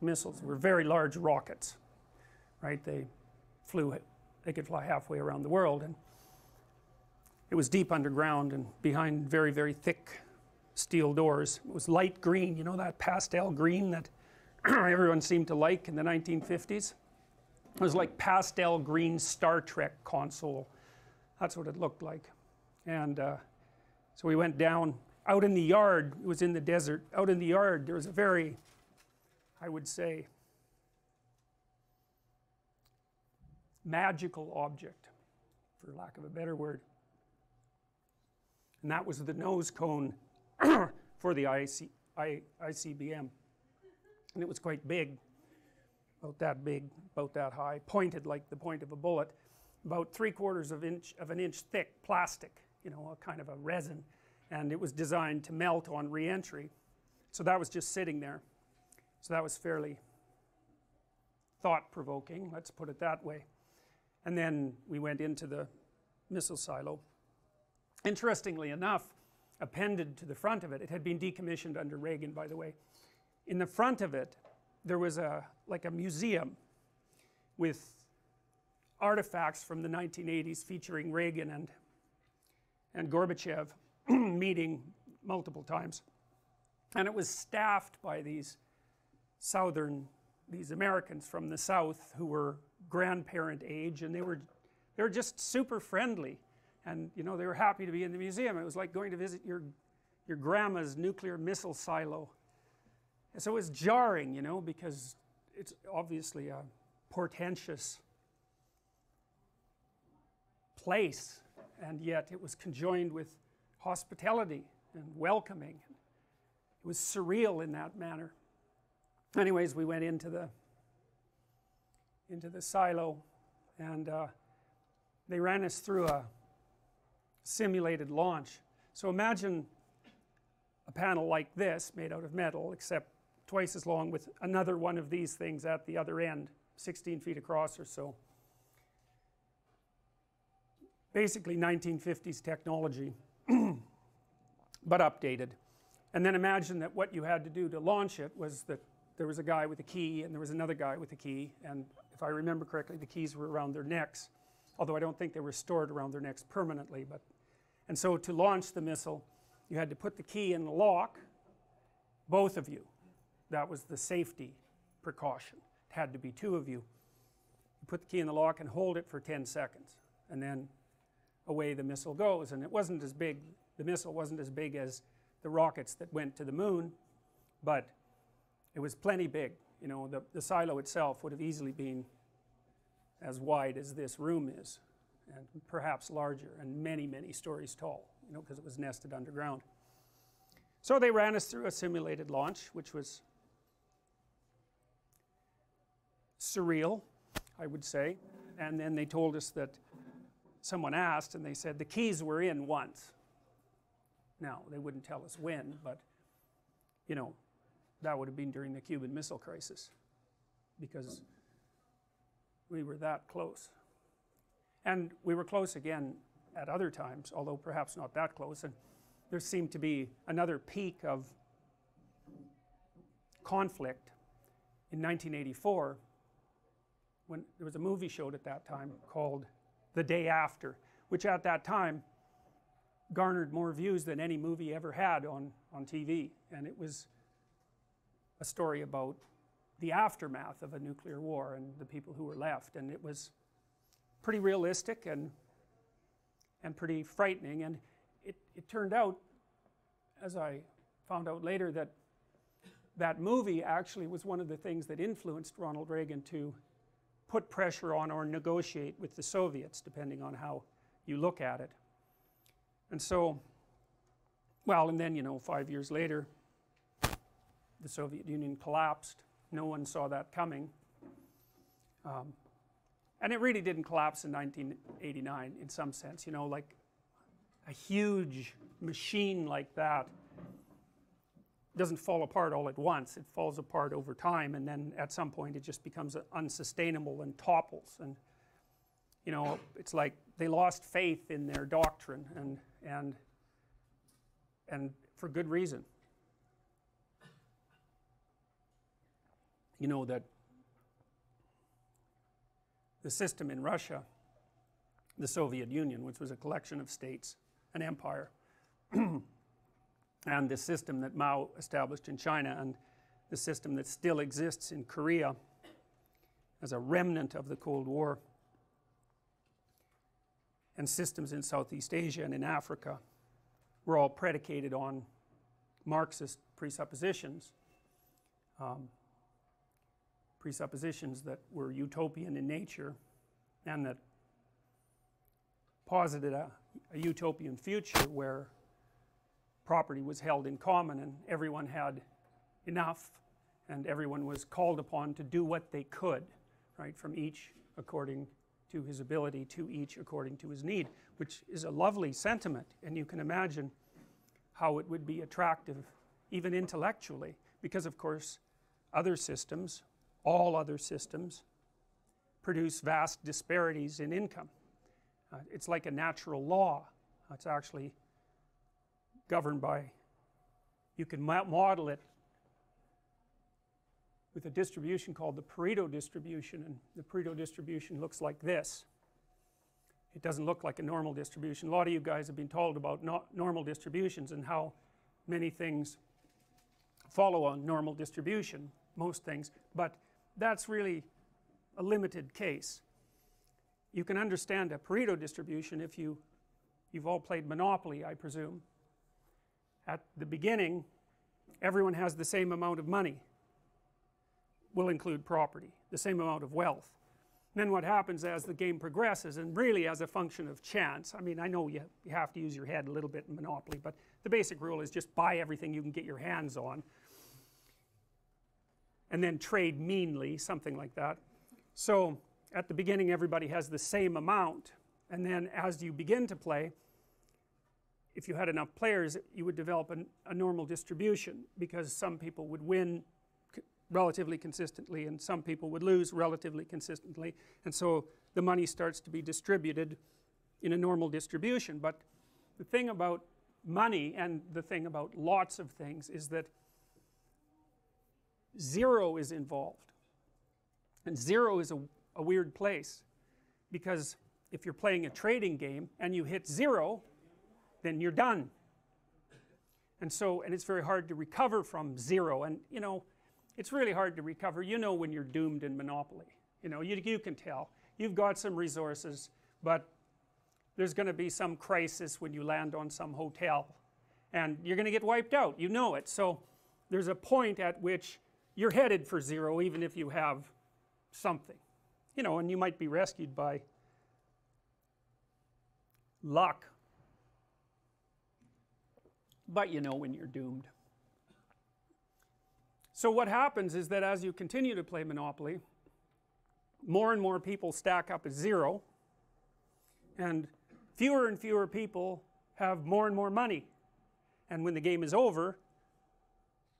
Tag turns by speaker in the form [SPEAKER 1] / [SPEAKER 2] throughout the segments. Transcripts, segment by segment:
[SPEAKER 1] missiles were very large rockets, right? They could fly halfway around the world, and it was deep underground and behind very, very thick steel doors. It was light green, you know, that pastel green that everyone seemed to like in the 1950s. It was like pastel green Star Trek console. That's what it looked like. And so we went down out in the yard. It was in the desert. Out in the yard there was a very, I would say, magical object, for lack of a better word, and that was the nose cone for the ICBM, and it was quite big, about that high, pointed like the point of a bullet, about 3/4 of an inch thick, plastic, you know, a kind of a resin, and it was designed to melt on re-entry. So that was just sitting there. So that was fairly thought-provoking, let's put it that way. And then we went into the missile silo. Interestingly enough, appended to the front of it, it had been decommissioned under Reagan, by the way. In the front of it there was like a museum with artifacts from the 1980s featuring Reagan and Gorbachev meeting multiple times, and it was staffed by these Americans from the South who were grandparent age, and they were just super friendly, and you know, they were happy to be in the museum. It was like going to visit your grandma's nuclear missile silo. And so it was jarring, you know, because it's obviously a portentous place, and yet it was conjoined with hospitality and welcoming. It was surreal in that manner. Anyways, we went into the silo, and they ran us through a simulated launch. So imagine a panel like this made out of metal, except twice as long, with another one of these things at the other end, 16 feet across or so. Basically 1950s technology, but updated. And then imagine that what you had to do to launch it was that there was a guy with a key and there was another guy with a key, and if I remember correctly, the keys were around their necks, although I don't think they were stored around their necks permanently. And so to launch the missile, you had to put the key in the lock, both of you. That was the safety precaution. It had to be two of you. You put the key in the lock and hold it for 10 seconds, and then away the missile goes. And it wasn't as big, the missile wasn't as big as the rockets that went to the moon, but it was plenty big. You know, the silo itself would have easily been as wide as this room is, and perhaps larger, and many, many stories tall, you know, because it was nested underground. So they ran us through a simulated launch, which was surreal, I would say. And then they told us that someone asked, and they said the keys were in once. Now, they wouldn't tell us when, but you know, that would have been during the Cuban Missile Crisis, because we were that close. And we were close again at other times, although perhaps not that close. And there seemed to be another peak of conflict in 1984, when there was a movie showed at that time called The Day After, which at that time garnered more views than any movie ever had on TV. And it was a story about the aftermath of a nuclear war and the people who were left, and it was pretty realistic and pretty frightening. And it turned out, as I found out later, that that movie actually was one of the things that influenced Ronald Reagan to put pressure on or negotiate with the Soviets, depending on how you look at it. And so, well, and then, you know, 5 years later, the Soviet Union collapsed. No one saw that coming. And it really didn't collapse in 1989 in some sense, you know, like a huge machine like that doesn't fall apart all at once. It falls apart over time, and then at some point it just becomes unsustainable and topples. And you know, it's like they lost faith in their doctrine, and for good reason. you know that the system in Russia, the Soviet Union, which was a collection of states, an empire, and the system that Mao established in China, and the system that still exists in Korea as a remnant of the Cold War, and systems in Southeast Asia and in Africa, were all predicated on Marxist presuppositions, presuppositions that were utopian in nature and that posited a utopian future where property was held in common and everyone had enough and everyone was called upon to do what they could, right, from each according to his ability, to each according to his need, which is a lovely sentiment, and you can imagine how it would be attractive even intellectually, because of course other systems, all other systems, produce vast disparities in income. It's like a natural law. It's actually governed by, you can model it with a distribution called the Pareto distribution, and the Pareto distribution looks like this. It doesn't look like a normal distribution. A lot of you guys have been told about normal distributions and how many things follow on normal distribution, most things, but that's really a limited case. You can understand a Pareto distribution if you've all played Monopoly, I presume. At the beginning, everyone has the same amount of money, will include property, the same amount of wealth. And then what happens as the game progresses, and really as a function of chance, I mean, I know you have to use your head a little bit in Monopoly, but the basic rule is just buy everything you can get your hands on and then trade meanly, something like that. So at the beginning everybody has the same amount, and then as you begin to play, if you had enough players, you would develop a normal distribution, because some people would win relatively consistently and some people would lose relatively consistently, and so the money starts to be distributed in a normal distribution. But the thing about money, and the thing about lots of things, is that zero is involved, and zero is a weird place, because if you're playing a trading game and you hit zero, then you're done. And so, and it's very hard to recover from zero, and you know, it's really hard to recover. You know when you're doomed in Monopoly, you know, you can tell. You've got some resources, but there's going to be some crisis when you land on some hotel and you're going to get wiped out, you know it. So there's a point at which you're headed for zero, even if you have something, you know, and you might be rescued by luck, but you know when you're doomed. So what happens is that as you continue to play Monopoly, more and more people stack up as zero, and fewer people have more and more money, and when the game is over,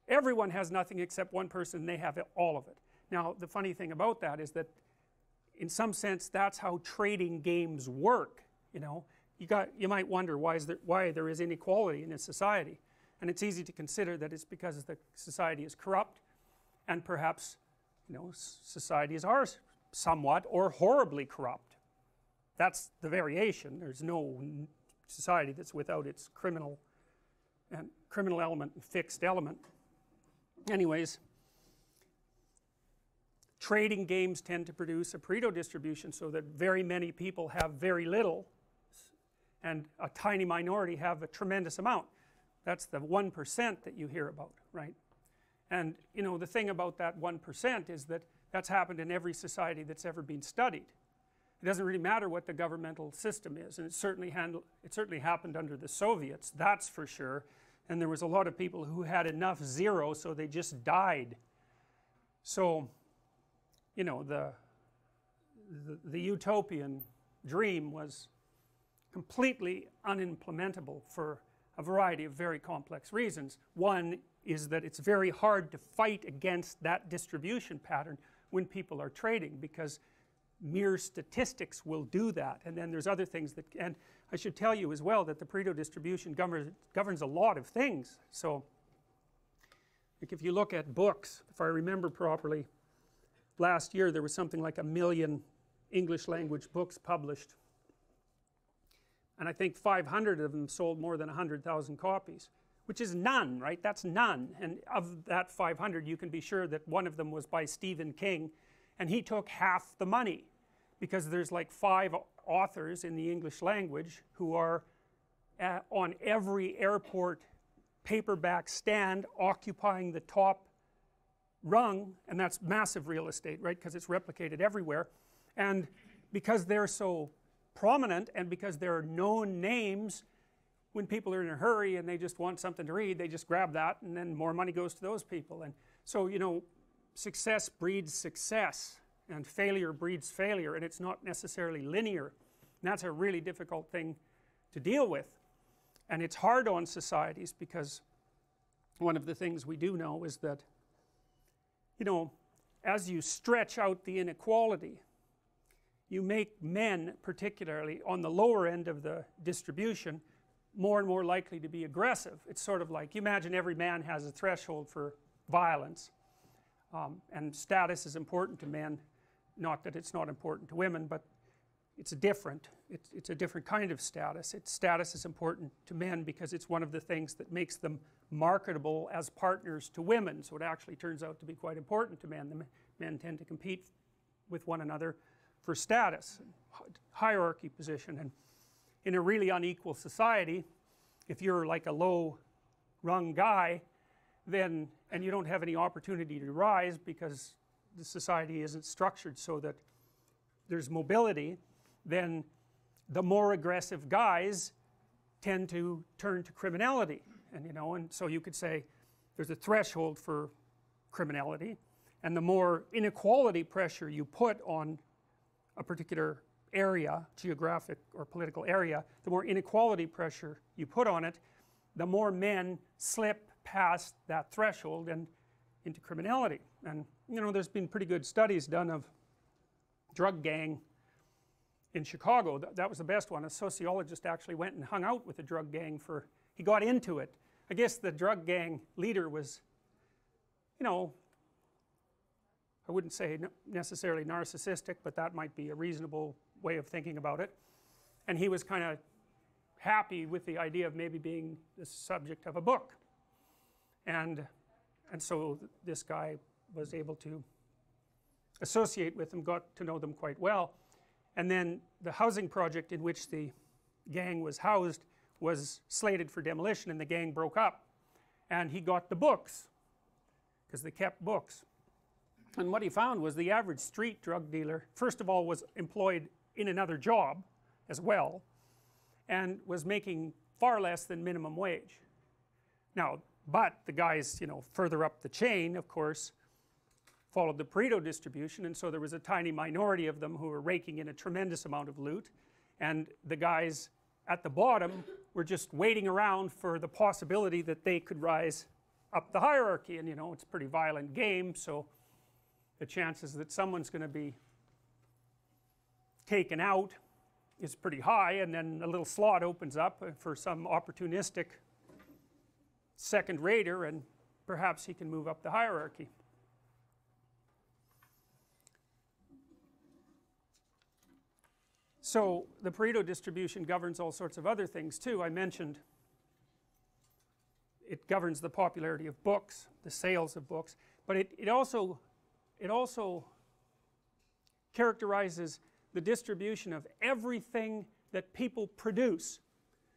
[SPEAKER 1] everyone has nothing except one person, and they have all of it. Now the funny thing about that is that in some sense that's how trading games work, you know. You might wonder why there is inequality in a society, and it's easy to consider that it's because the society is corrupt, and perhaps, you know, societies are somewhat or horribly corrupt. That's the variation. There's no society that's without its criminal element and fixed element. Anyways, trading games tend to produce a Pareto distribution, so that very many people have very little and a tiny minority have a tremendous amount. That's the 1% that you hear about, right? And you know, the thing about that 1% is that that's happened in every society that's ever been studied. It doesn't really matter what the governmental system is, and it certainly happened under the Soviets, that's for sure. And there was a lot of people who had enough zero so they just died. So you know, the utopian dream was completely unimplementable for a variety of very complex reasons. One is that it's very hard to fight against that distribution pattern when people are trading, because mere statistics will do that. And then there's other things that, and I should tell you as well that the Pareto distribution governs a lot of things. So like if you look at books, if I remember properly, last year there was something like 1 million English language books published, and I think 500 of them sold more than 100,000 copies, which is none, right? That's none. And of that 500 you can be sure that one of them was by Stephen King, and he took half the money, because there's like 5 authors in the English language who are on every airport paperback stand, occupying the top rung, and that's massive real estate, right, because it's replicated everywhere. And because they're so prominent, and because they're known names, when people are in a hurry and they just want something to read, they just grab that, and then more money goes to those people. And so, you know, success breeds success, and failure breeds failure, and it's not necessarily linear, and that's a really difficult thing to deal with. And it's hard on societies, because one of the things we do know is that, you know, as you stretch out the inequality, you make men, particularly on the lower end of the distribution, more and more likely to be aggressive. It's sort of like, you imagine every man has a threshold for violence, and status is important to men, not that it's not important to women, but it's a different kind of status. Status is important to men because it's one of the things that makes them marketable as partners to women, so it actually turns out to be quite important to men. The men tend to compete with one another for status, hierarchy position, and in a really unequal society, if you're like a low rung guy, then, and you don't have any opportunity to rise because the society isn't structured so that there's mobility, then the more aggressive guys tend to turn to criminality. And you know, and so you could say there's a threshold for criminality, and the more inequality pressure you put on a particular area, geographic or political area, the more inequality pressure you put on it, the more men slip past that threshold and into criminality. And you know, there's been pretty good studies done of drug gang in Chicago. That was the best one. A sociologist actually went and hung out with a drug gang he got into it. I guess the drug gang leader was, you know, I wouldn't say necessarily narcissistic, but that might be a reasonable way of thinking about it. And he was kind of happy with the idea of maybe being the subject of a book. And so this guy was able to associate with them, got to know them quite well. And then the housing project in which the gang was housed was slated for demolition, and the gang broke up. And he got the books, because they kept books. And what he found was the average street drug dealer, first of all, was employed in another job as well, and was making far less than minimum wage. Now, but the guys, you know, further up the chain, of course, followed the Pareto distribution, and so there was a tiny minority of them who were raking in a tremendous amount of loot, and the guys at the bottom were just waiting around for the possibility that they could rise up the hierarchy. And you know, it's a pretty violent game, so the chances that someone's going to be taken out is pretty high, and then a little slot opens up for some opportunistic second rater, and perhaps he can move up the hierarchy. So the Pareto distribution governs all sorts of other things too. I mentioned it governs the popularity of books, the sales of books, but it also characterizes the distribution of everything that people produce.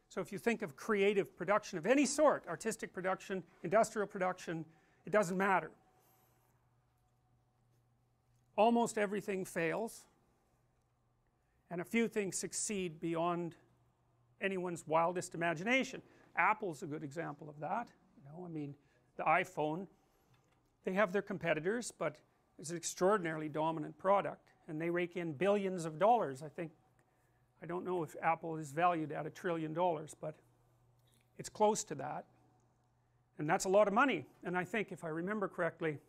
[SPEAKER 1] So if you think of creative production of any sort, artistic production, industrial production, it doesn't matter. Almost everything fails, and a few things succeed beyond anyone's wildest imagination. Apple's a good example of that. You know, I mean, the iPhone, they have their competitors, but it's an extraordinarily dominant product, and they rake in billions of dollars. I don't know if Apple is valued at $1 trillion, but it's close to that, and that's a lot of money. And I think, if I remember correctly,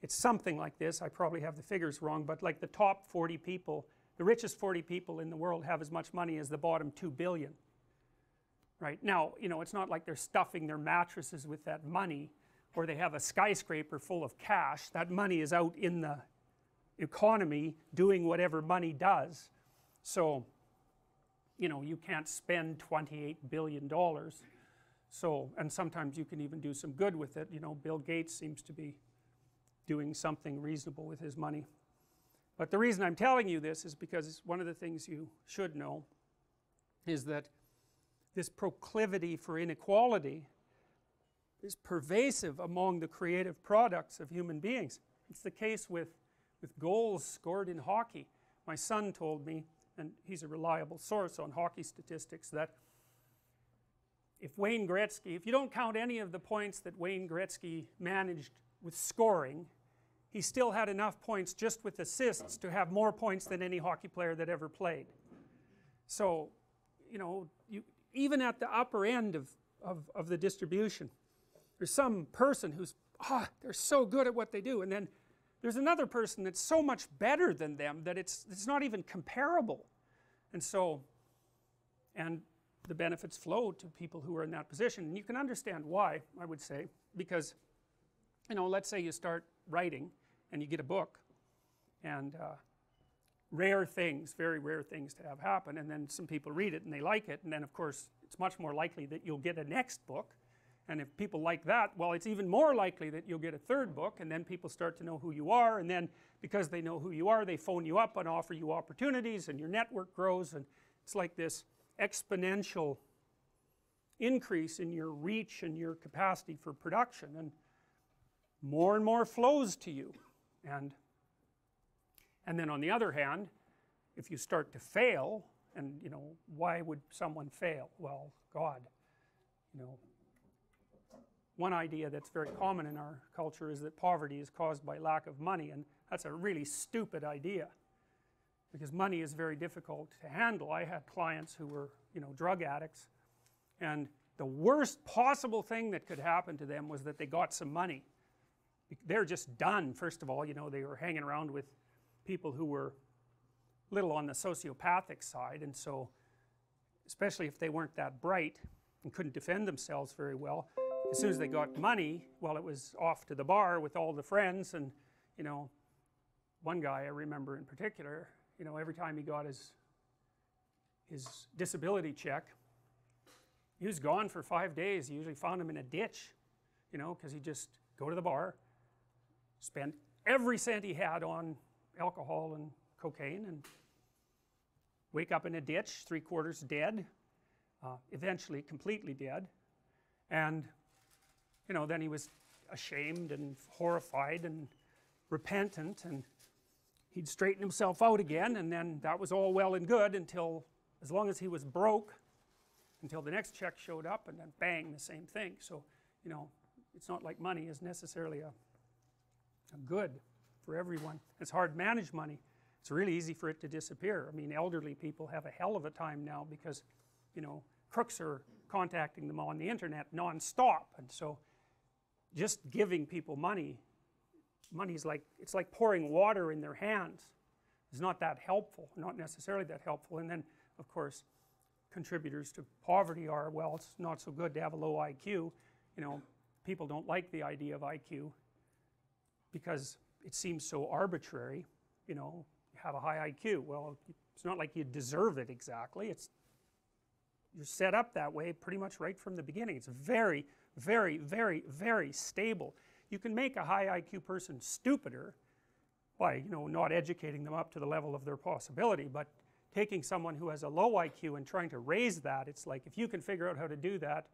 [SPEAKER 1] it's something like this. I probably have the figures wrong, but like the top 40 people, the richest 40 people in the world have as much money as the bottom 2 billion. Right? Now, you know, it's not like they're stuffing their mattresses with that money, or they have a skyscraper full of cash. That money is out in the economy doing whatever money does. So you know, you can't spend $28 billion. So, and sometimes you can even do some good with it. You know, Bill Gates seems to be doing something reasonable with his money. But the reason I'm telling you this is because one of the things you should know is that this proclivity for inequality is pervasive among the creative products of human beings. It's the case with goals scored in hockey. My son told me, and he's a reliable source on hockey statistics, that if Wayne Gretzky, if you don't count any of the points that Wayne Gretzky managed with scoring, he still had enough points just with assists to have more points than any hockey player that ever played. So, you know, even at the upper end of the distribution, there's some person who's, they're so good at what they do, and then there's another person that's so much better than them that it's not even comparable. And so, and the benefits flow to people who are in that position. And you can understand why, I would say, because, you know, let's say you start writing and you get a book, and rare things, very rare things to have happen, and then some people read it and they like it, and then of course it's much more likely that you'll get a next book. And if people like that, well, it's even more likely that you'll get a third book, and then people start to know who you are, and then because they know who you are, they phone you up and offer you opportunities, and your network grows, and it's like this exponential increase in your reach and your capacity for production, and more flows to you. And then on the other hand, if you start to fail, and you know, why would someone fail? Well, God, you know, one idea that's very common in our culture is that poverty is caused by lack of money, and that's a really stupid idea, because money is very difficult to handle. I had clients who were, you know, drug addicts, and the worst possible thing that could happen to them was that they got some money. They're just done. First of all, you know, they were hanging around with people who were a little on the sociopathic side, and so especially if they weren't that bright and couldn't defend themselves very well, as soon as they got money, well, it was off to the bar with all the friends. And you know, one guy I remember in particular, you know, every time he got his disability check, he was gone for 5 days. You usually found him in a ditch, you know, because he'd just go to the bar, spend every cent he had on alcohol and cocaine, and wake up in a ditch, 3/4 dead, eventually completely dead. And you know, then he was ashamed and horrified and repentant, and he'd straighten himself out again, and then that was all well and good until, as long as he was broke, until the next check showed up, and then bang, the same thing. So, you know, it's not like money is necessarily a good for everyone. It's hard to manage money. It's really easy for it to disappear. I mean, elderly people have a hell of a time now because, you know, crooks are contacting them on the internet non-stop, and so just giving people money is like, it's like pouring water in their hands. It's not that helpful, not necessarily that helpful. And then of course contributors to poverty are, well, it's not so good to have a low IQ. You know, people don't like the idea of IQ because it seems so arbitrary. You know, you have a high IQ, well, it's not like you deserve it exactly. It's, you're set up that way pretty much right from the beginning. It's very, very, very, very stable. You can make a high IQ person stupider by, you know, not educating them up to the level of their possibility, but taking someone who has a low IQ and trying to raise that, it's like, if you can figure out how to do that,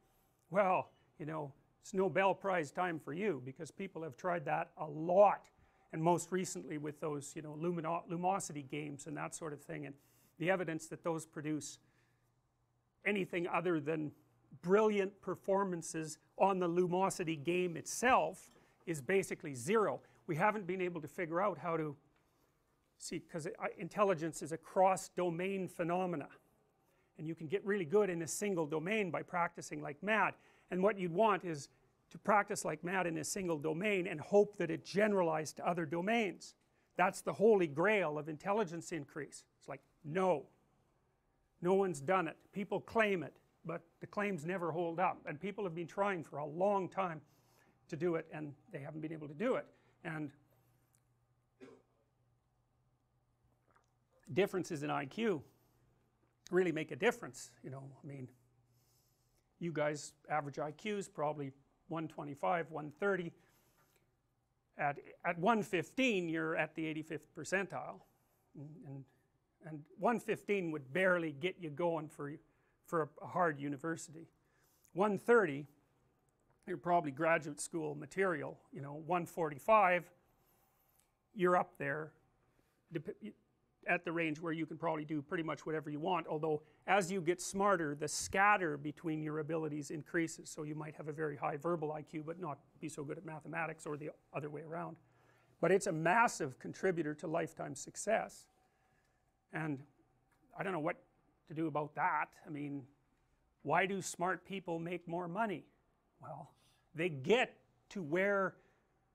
[SPEAKER 1] well, you know, it's Nobel Prize time for you, because people have tried that a lot, and most recently with those, you know, lumosity games and that sort of thing, and the evidence that those produce anything other than brilliant performances on the lumosity game itself is basically zero. We haven't been able to figure out how to see, because intelligence is a cross-domain phenomena, and you can get really good in a single domain by practicing like mad. And what you'd want is to practice like mad in a single domain and hope that it generalized to other domains. That's the holy grail of intelligence increase. It's like, no one's done it. People claim it, but the claims never hold up, and people have been trying for a long time to do it, and they haven't been able to do it. And differences in IQ really make a difference, you know. I mean, you guys average IQ is probably 125, 130. At 115 you're at the 85th percentile, and 115 would barely get you going for a hard university. 130 you're probably graduate school material, you know. 145 you're up there at the range where you can probably do pretty much whatever you want, although as you get smarter the scatter between your abilities increases, so you might have a very high verbal IQ but not be so good at mathematics, or the other way around. But it's a massive contributor to lifetime success, and I don't know what to do about that. I mean, why do smart people make more money? Well, they get to where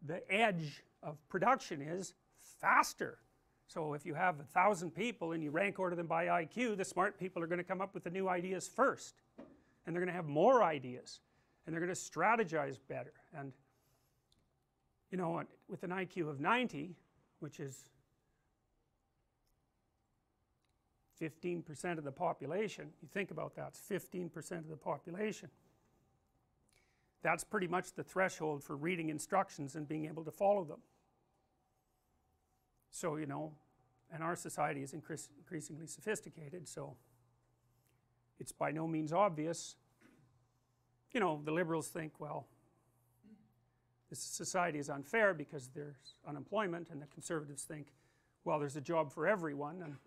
[SPEAKER 1] the edge of production is faster. So if you have 1,000 people and you rank order them by IQ, the smart people are going to come up with the new ideas first, and they're going to have more ideas, and they're going to strategize better. And you know, with an IQ of 90, which is 15% of the population, you think about that, it's 15% of the population. That's pretty much the threshold for reading instructions and being able to follow them. So, you know, and our society is increasingly sophisticated, so it's by no means obvious. You know, the liberals think, well, this society is unfair because there's unemployment, and the conservatives think, well, there's a job for everyone,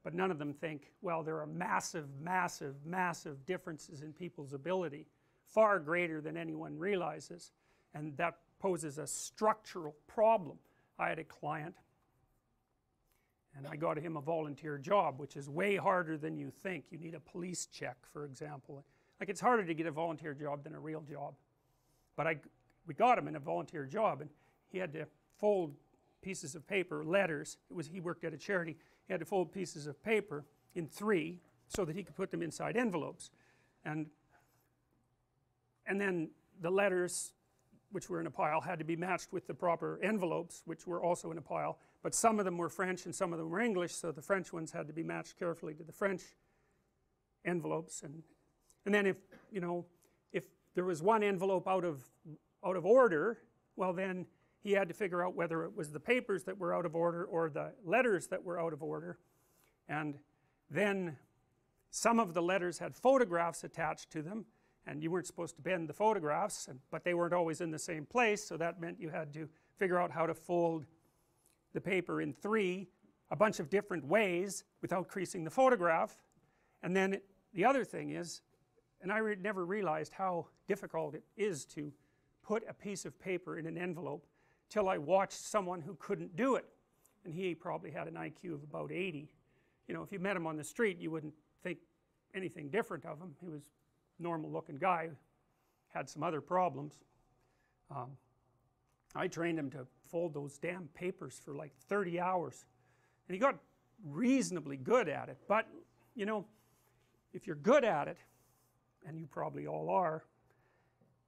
[SPEAKER 1] but none of them think, well, there are massive, massive, massive differences in people's ability, far greater than anyone realizes, and that poses a structural problem. I had a client, and I got him a volunteer job, which is way harder than you think. You need a police check, for example. Like, it's harder to get a volunteer job than a real job. But we got him in a volunteer job, and he had to fold pieces of paper, letters. He worked at a charity. He had to fold pieces of paper in 3 so that he could put them inside envelopes. And then the letters, which were in a pile, had to be matched with the proper envelopes, which were also in a pile. But some of them were French and some of them were English, so the French ones had to be matched carefully to the French envelopes. And then if, you know, if there was one envelope out of order, well, then he had to figure out whether it was the papers that were out of order or the letters that were out of order. And then some of the letters had photographs attached to them, and you weren't supposed to bend the photographs, but they weren't always in the same place, so that meant you had to figure out how to fold the paper in 3 a bunch of different ways without creasing the photograph. And then the other thing is, and I never realized how difficult it is to put a piece of paper in an envelope till I watched someone who couldn't do it, and he probably had an IQ of about 80. You know, if you met him on the street you wouldn't think anything different of him. He was a normal looking guy, had some other problems. I trained him to fold those damn papers for like 30 hours, and he got reasonably good at it. But you know, if you're good at it, and you probably all are,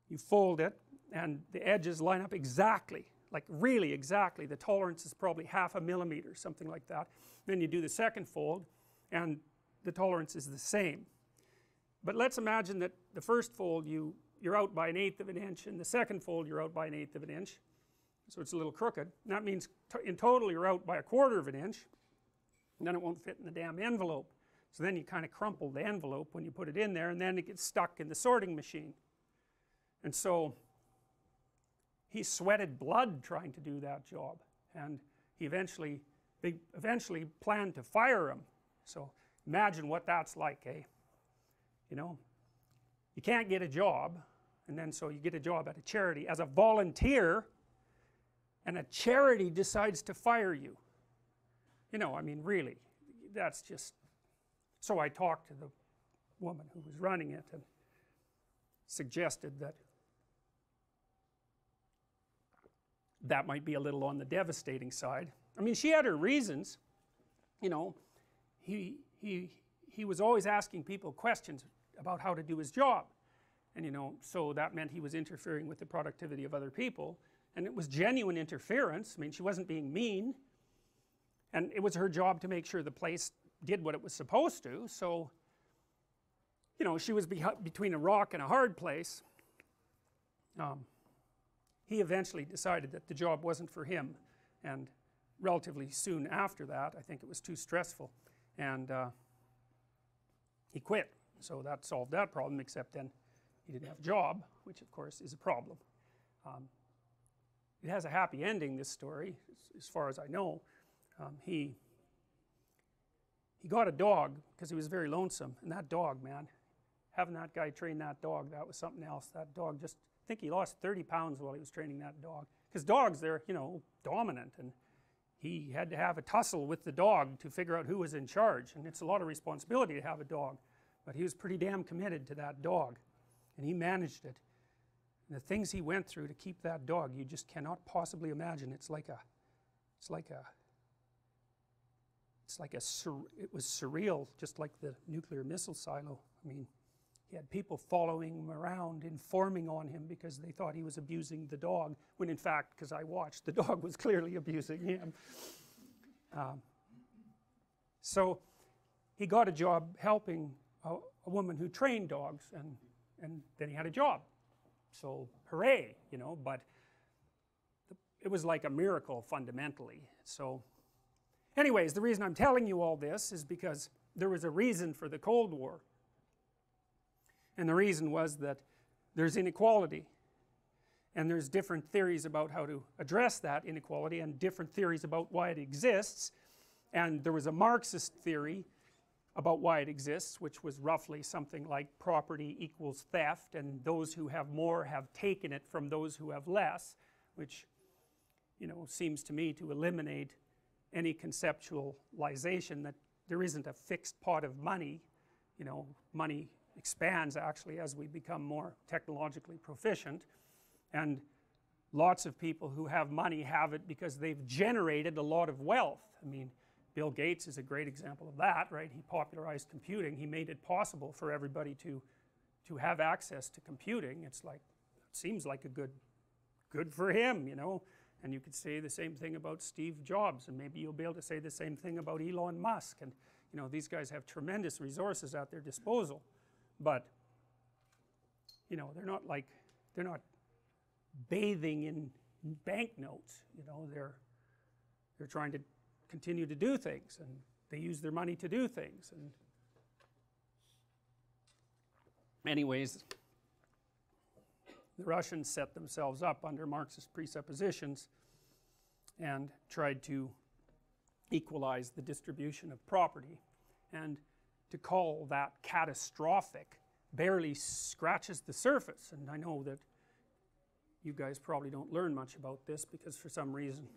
[SPEAKER 1] you fold it and the edges line up exactly, like really exactly. The tolerance is probably 1/2 millimeter, something like that. Then you do the second fold and the tolerance is the same. But let's imagine that the first fold you're out by 1/8 of an inch, and the second fold you're out by 1/8 of an inch, so it's a little crooked, and that means in total you're out by 1/4 of an inch, and then it won't fit in the damn envelope. So then you kind of crumple the envelope when you put it in there, and then it gets stuck in the sorting machine. And so he sweated blood trying to do that job, and they eventually planned to fire him. So imagine what that's like, eh? You know, you can't get a job, and then so you get a job at a charity as a volunteer, and a charity decides to fire you. You know, I mean, really, that's just... So I talked to the woman who was running it and suggested that that might be a little on the devastating side. I mean, she had her reasons. You know, he was always asking people questions about how to do his job, and you know, so that meant he was interfering with the productivity of other people, and it was genuine interference. I mean, she wasn't being mean, and it was her job to make sure the place did what it was supposed to. So you know, she was between a rock and a hard place. He eventually decided that the job wasn't for him, and relatively soon after that, I think it was too stressful, and he quit. So that solved that problem, except then he didn't have a job, which of course is a problem. It has a happy ending, this story, as far as I know. He got a dog because he was very lonesome, and that dog, man, having that guy train that dog, that was something else. That dog just, I think he lost 30 pounds while he was training that dog, because dogs, they're, you know, dominant, and he had to have a tussle with the dog to figure out who was in charge, and it's a lot of responsibility to have a dog, but he was pretty damn committed to that dog, and he managed it. And the things he went through to keep that dog, you just cannot possibly imagine. It was surreal, just like the nuclear missile silo. I mean, he had people following him around, informing on him because they thought he was abusing the dog, when in fact, because I watched, the dog was clearly abusing him. So he got a job helping a woman who trained dogs, and then he had a job. So hooray, you know, but it was like a miracle fundamentally. So anyways, the reason I'm telling you all this is because there was a reason for the Cold War. And the reason was that there's inequality, and there's different theories about how to address that inequality, and different theories about why it exists. And there was a Marxist theory about why it exists, which was roughly something like property equals theft, and those who have more have taken it from those who have less, which, you know, seems to me to eliminate any conceptualization that there isn't a fixed pot of money. You know, money expands actually as we become more technologically proficient, and lots of people who have money have it because they've generated a lot of wealth. I mean, Bill Gates is a great example of that, right? He popularized computing. He made it possible for everybody to have access to computing. It's like, it seems like a good for him, you know. And you could say the same thing about Steve Jobs, and maybe you'll be able to say the same thing about Elon Musk. And you know, these guys have tremendous resources at their disposal, but you know, they're not bathing in banknotes. You know, they're trying to continue to do things, and they use their money to do things. And anyways, the Russians set themselves up under Marxist presuppositions and tried to equalize the distribution of property, and to call that catastrophic barely scratches the surface. And I know that you guys probably don't learn much about this because for some reason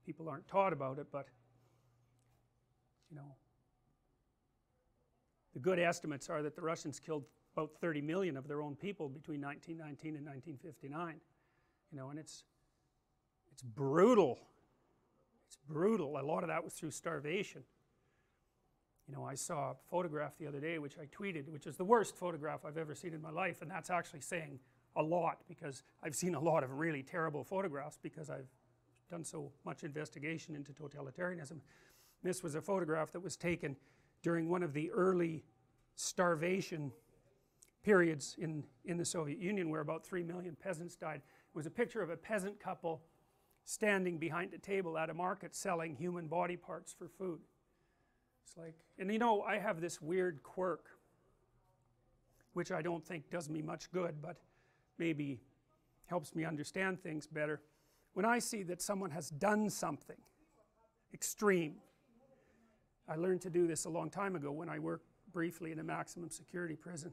[SPEAKER 1] people aren't taught about it, but you know, the good estimates are that the Russians killed about 30 million of their own people between 1919 and 1959. You know, and it's brutal. It's brutal. A lot of that was through starvation. You know, I saw a photograph the other day which I tweeted, which is the worst photograph I've ever seen in my life, and that's actually saying a lot, because I've seen a lot of really terrible photographs because I've done so much investigation into totalitarianism. This was a photograph that was taken during one of the early starvation periods in the Soviet Union, where about 3 million peasants died. It was a picture of a peasant couple standing behind a table at a market selling human body parts for food. It's like, and you know, I have this weird quirk, which I don't think does me much good, but maybe helps me understand things better. When I see that someone has done something extreme, I learned to do this a long time ago when I worked briefly in a maximum security prison.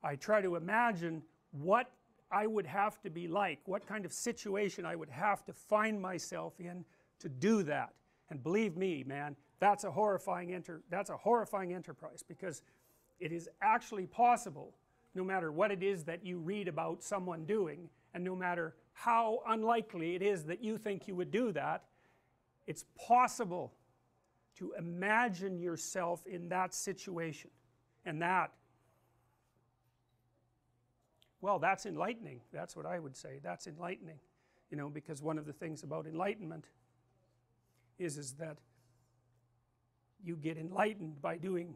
[SPEAKER 1] I try to imagine what I would have to be like, what kind of situation I would have to find myself in to do that. And believe me, man, that's a horrifying enterprise, because it is actually possible, no matter what it is that you read about someone doing, and no matter how unlikely it is that you think you would do that, it's possible to imagine yourself in that situation. And that, well, that's enlightening. That's what I would say. That's enlightening. You know, because one of the things about enlightenment is that you get enlightened by doing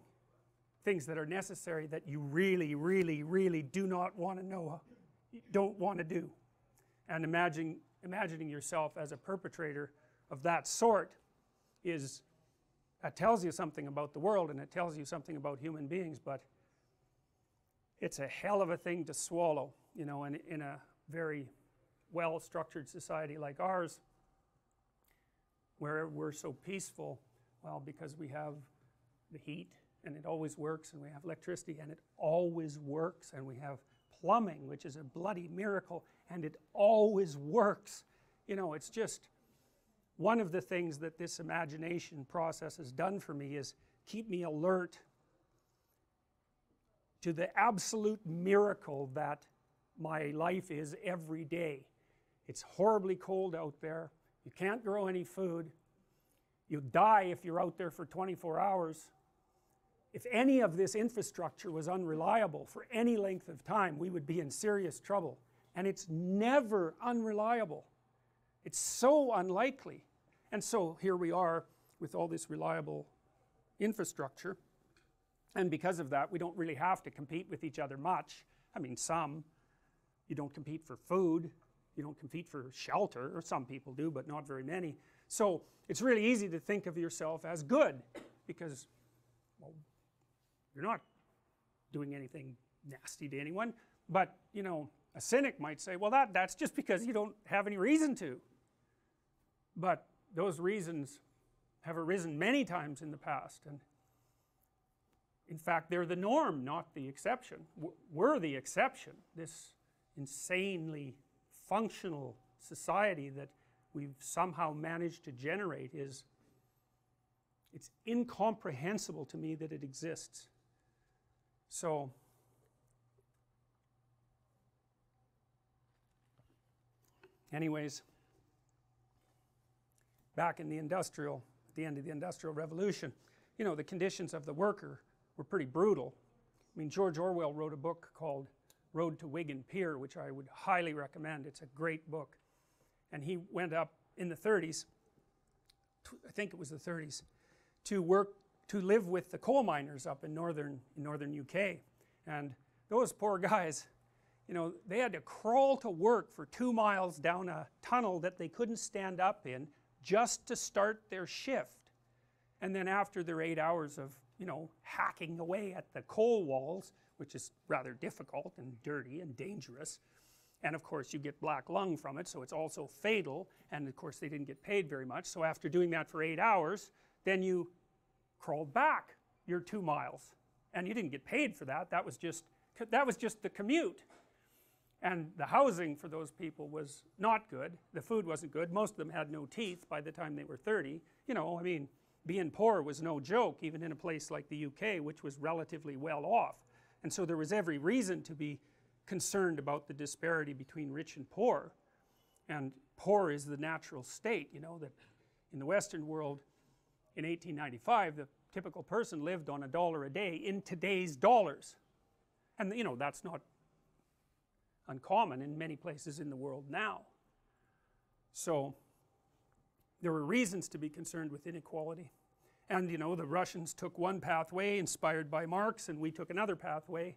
[SPEAKER 1] things that are necessary that you really, really, really do not want to know, don't want to do. And imagining yourself as a perpetrator of that sort is, that tells you something about the world, and it tells you something about human beings, but it's a hell of a thing to swallow, you know, in a very well structured society like ours, where we're so peaceful. Well, because we have the heat and it always works, and we have electricity and it always works, and we have plumbing, which is a bloody miracle, and it always works. You know, it's just one of the things that this imagination process has done for me is keep me alert to the absolute miracle that my life is every day. It's horribly cold out there, you can't grow any food, you die if you're out there for 24 hours. If any of this infrastructure was unreliable for any length of time, we would be in serious trouble. And it's never unreliable. It's so unlikely. And so here we are with all this reliable infrastructure, and because of that we don't really have to compete with each other much. I mean, some, you don't compete for food, you don't compete for shelter, or some people do, but not very many. So it's really easy to think of yourself as good, because, well, you're not doing anything nasty to anyone. But, you know, a cynic might say, well, that's just because you don't have any reason to. But those reasons have arisen many times in the past, and in fact they're the norm, not the exception. We're the exception. This insanely functional society that we've somehow managed to generate is, it's incomprehensible to me that it exists. So anyways, back in the end of the Industrial Revolution, you know, the conditions of the worker were pretty brutal. I mean, George Orwell wrote a book called Road to Wigan Pier, which I would highly recommend. It's a great book. And he went up in the 30s, I think it was the 30s, to live with the coal miners up in northern UK. And those poor guys, you know, they had to crawl to work for 2 miles down a tunnel that they couldn't stand up in, just to start their shift. And then after their 8 hours of, you know, hacking away at the coal walls, which is rather difficult and dirty and dangerous, and of course you get black lung from it, so it's also fatal, and of course they didn't get paid very much. So after doing that for 8 hours, then you crawled back your 2 miles, and you didn't get paid for that. That was just the commute. And the housing for those people was not good, the food wasn't good, most of them had no teeth by the time they were 30. You know, I mean, being poor was no joke, even in a place like the UK, which was relatively well off. And so there was every reason to be concerned about the disparity between rich and poor. And poor is the natural state, you know, that in the Western world in 1895 the typical person lived on $1 a day in today's dollars. And you know, that's not uncommon in many places in the world now. So there were reasons to be concerned with inequality. And you know, the Russians took one pathway inspired by Marx, and we took another pathway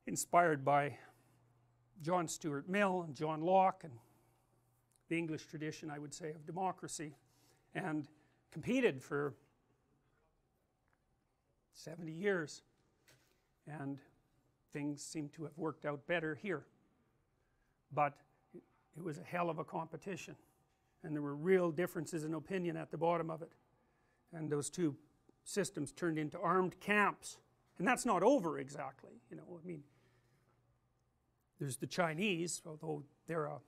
[SPEAKER 1] inspired by John Stuart Mill and John Locke and the English tradition, I would say, of democracy, and competed for 70 years, and things seem to have worked out better here. But it was a hell of a competition, and there were real differences in opinion at the bottom of it, and those two systems turned into armed camps. And that's not over exactly, you know, I mean, there's the Chinese, although they're a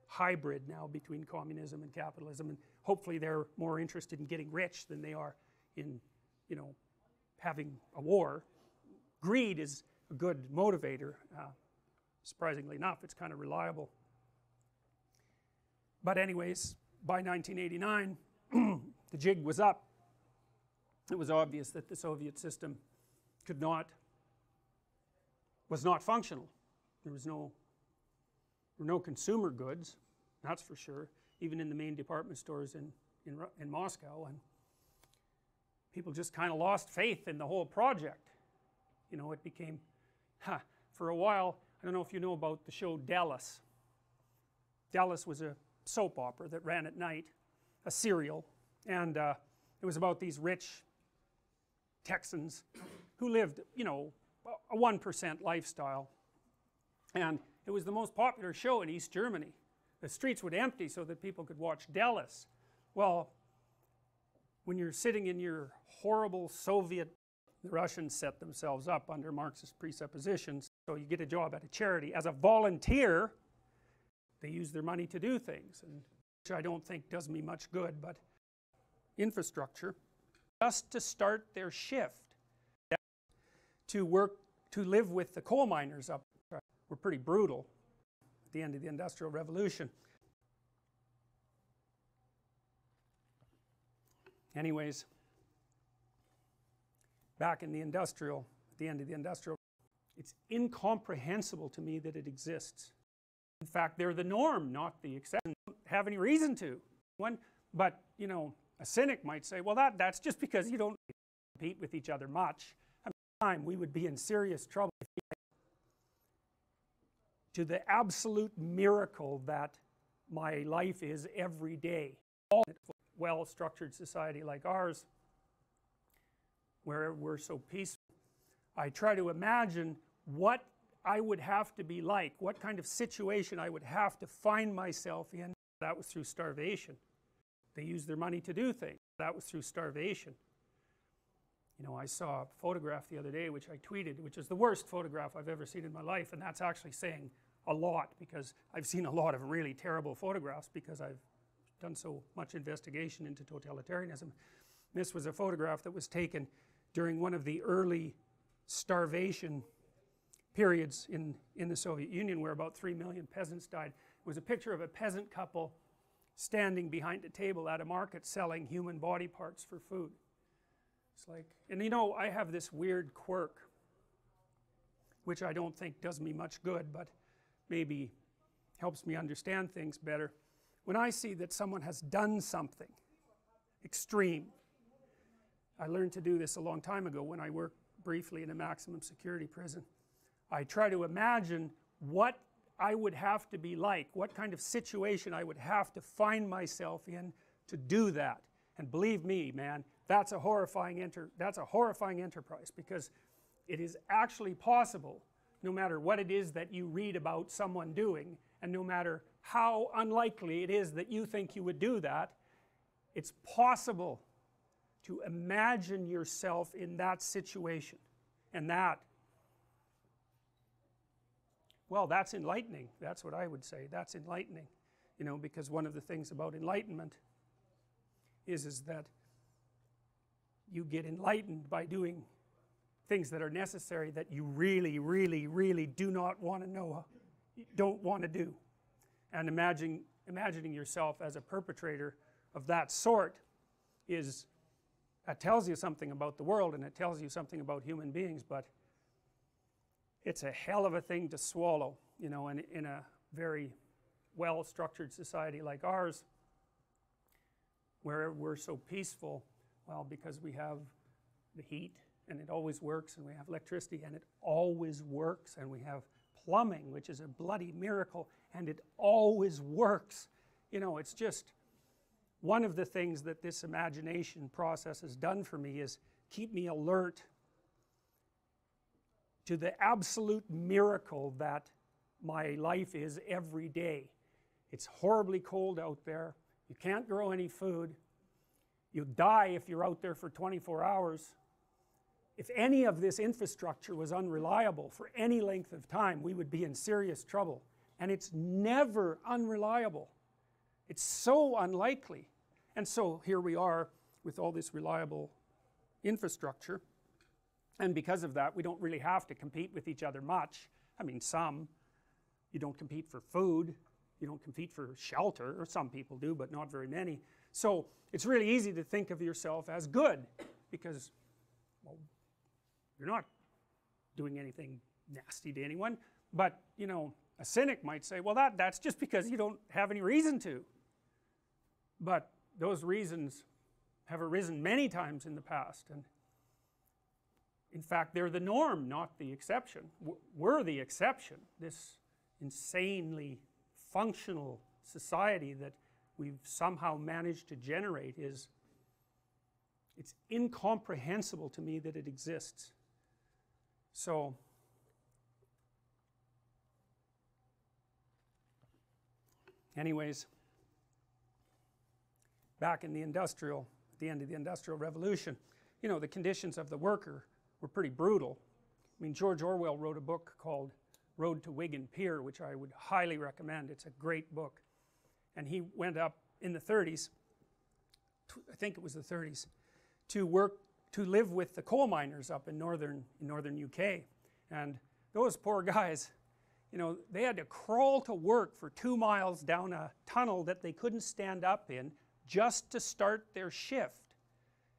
[SPEAKER 1] hybrid now between communism and capitalism, and hopefully they're more interested in getting rich than they are in, you know, having a war. Greed is a good motivator, surprisingly enough, it's kind of reliable. But anyways, by 1989 the jig was up. It was obvious that the Soviet system was not functional. There were no consumer goods, that's for sure, even in the main department stores in Moscow. And people just kind of lost faith in the whole project. You know, it became, for a while, I don't know if you know about the show Dallas. Dallas was a soap opera that ran at night, a serial, and it was about these rich Texans who lived, you know, a 1% lifestyle, and it was the most popular show in East Germany. The streets would empty so that people could watch Dallas. Well, when you're sitting in your horrible Soviet, the Russians set themselves up under Marxist presuppositions, so you get a job at a charity as a volunteer. They use their money to do things, and which I don't think does me much good, but infrastructure, just to start their shift, to work, to live with the coal miners up there, were pretty brutal at the end of the Industrial Revolution. Anyways, back in the industrial, at the end of the industrial, it's incomprehensible to me that it exists. In fact, they're the norm, not the exception. Don't have any reason to. But, you know, a cynic might say, well, that's just because you don't compete with each other much. At the time, we would be in serious trouble. To the absolute miracle that my life is every day. All well-structured society like ours, where we're so peaceful, I try to imagine what I would have to be like, what kind of situation I would have to find myself in. That was through starvation. They used their money to do things. That was through starvation. You know, I saw a photograph the other day which I tweeted, which is the worst photograph I've ever seen in my life, and that's actually saying a lot, because I've seen a lot of really terrible photographs because I've done so much investigation into totalitarianism. This was a photograph that was taken during one of the early starvation periods in the Soviet Union, where about 3 million peasants died. It was a picture of a peasant couple standing behind a table at a market selling human body parts for food. It's like, and you know, I have this weird quirk, which I don't think does me much good, but maybe helps me understand things better. When I see that someone has done something extreme, I learned to do this a long time ago when I worked briefly in a maximum security prison. I try to imagine what I would have to be like, what kind of situation I would have to find myself in to do that. And believe me, man, that's a horrifying enterprise, because it is actually possible, no matter what it is that you read about someone doing, and no matter how unlikely it is that you think you would do that, it's possible to imagine yourself in that situation. And that, well, that's enlightening. That's what I would say. That's enlightening. You know, because one of the things about enlightenment is that you get enlightened by doing things that are necessary that you really, really, really do not want to know, don't want to do. And imagining yourself as a perpetrator of that sort is, that tells you something about the world, and it tells you something about human beings, but it's a hell of a thing to swallow, you know, in a very well-structured society like ours, where we're so peaceful. Well, because we have the heat, and it always works, and we have electricity, and it always works, and we have plumbing, which is a bloody miracle, and it always works. You know, it's just one of the things that this imagination process has done for me is keep me alert to the absolute miracle that my life is every day. It's horribly cold out there. You can't grow any food. You die if you're out there for 24 hours. If any of this infrastructure was unreliable for any length of time, we would be in serious trouble. And it's never unreliable. It's so unlikely. And so here we are with all this reliable infrastructure. And because of that, we don't really have to compete with each other much. I mean, some. You don't compete for food. You don't compete for shelter, or some people do, but not very many. So it's really easy to think of yourself as good, because, well, you're not doing anything nasty to anyone. But, you know, a cynic might say, well, that's just because you don't have any reason to. But those reasons have arisen many times in the past, and in fact they're the norm, not the exception. We're the exception. This insanely functional society that we've somehow managed to generate it's incomprehensible to me that it exists. So anyways, back in the end of the Industrial Revolution, you know, the conditions of the worker were pretty brutal. I mean, George Orwell wrote a book called Road to Wigan Pier, which I would highly recommend. It's a great book. And he went up in the 30s, I think it was the 30s, to live with the coal miners up in northern UK. And those poor guys, you know, they had to crawl to work for 2 miles down a tunnel that they couldn't stand up in just to start their shift.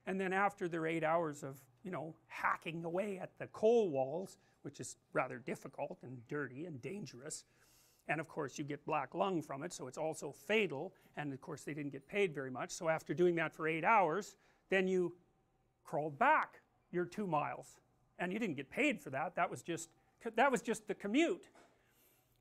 [SPEAKER 1] And then after their 8 hours of, you know, hacking away at the coal walls, which is rather difficult and dirty and dangerous, and of course you get black lung from it, so it's also fatal, and of course they didn't get paid very much. So after doing that for 8 hours, then you crawled back your 2 miles, and you didn't get paid for that. That was just the commute.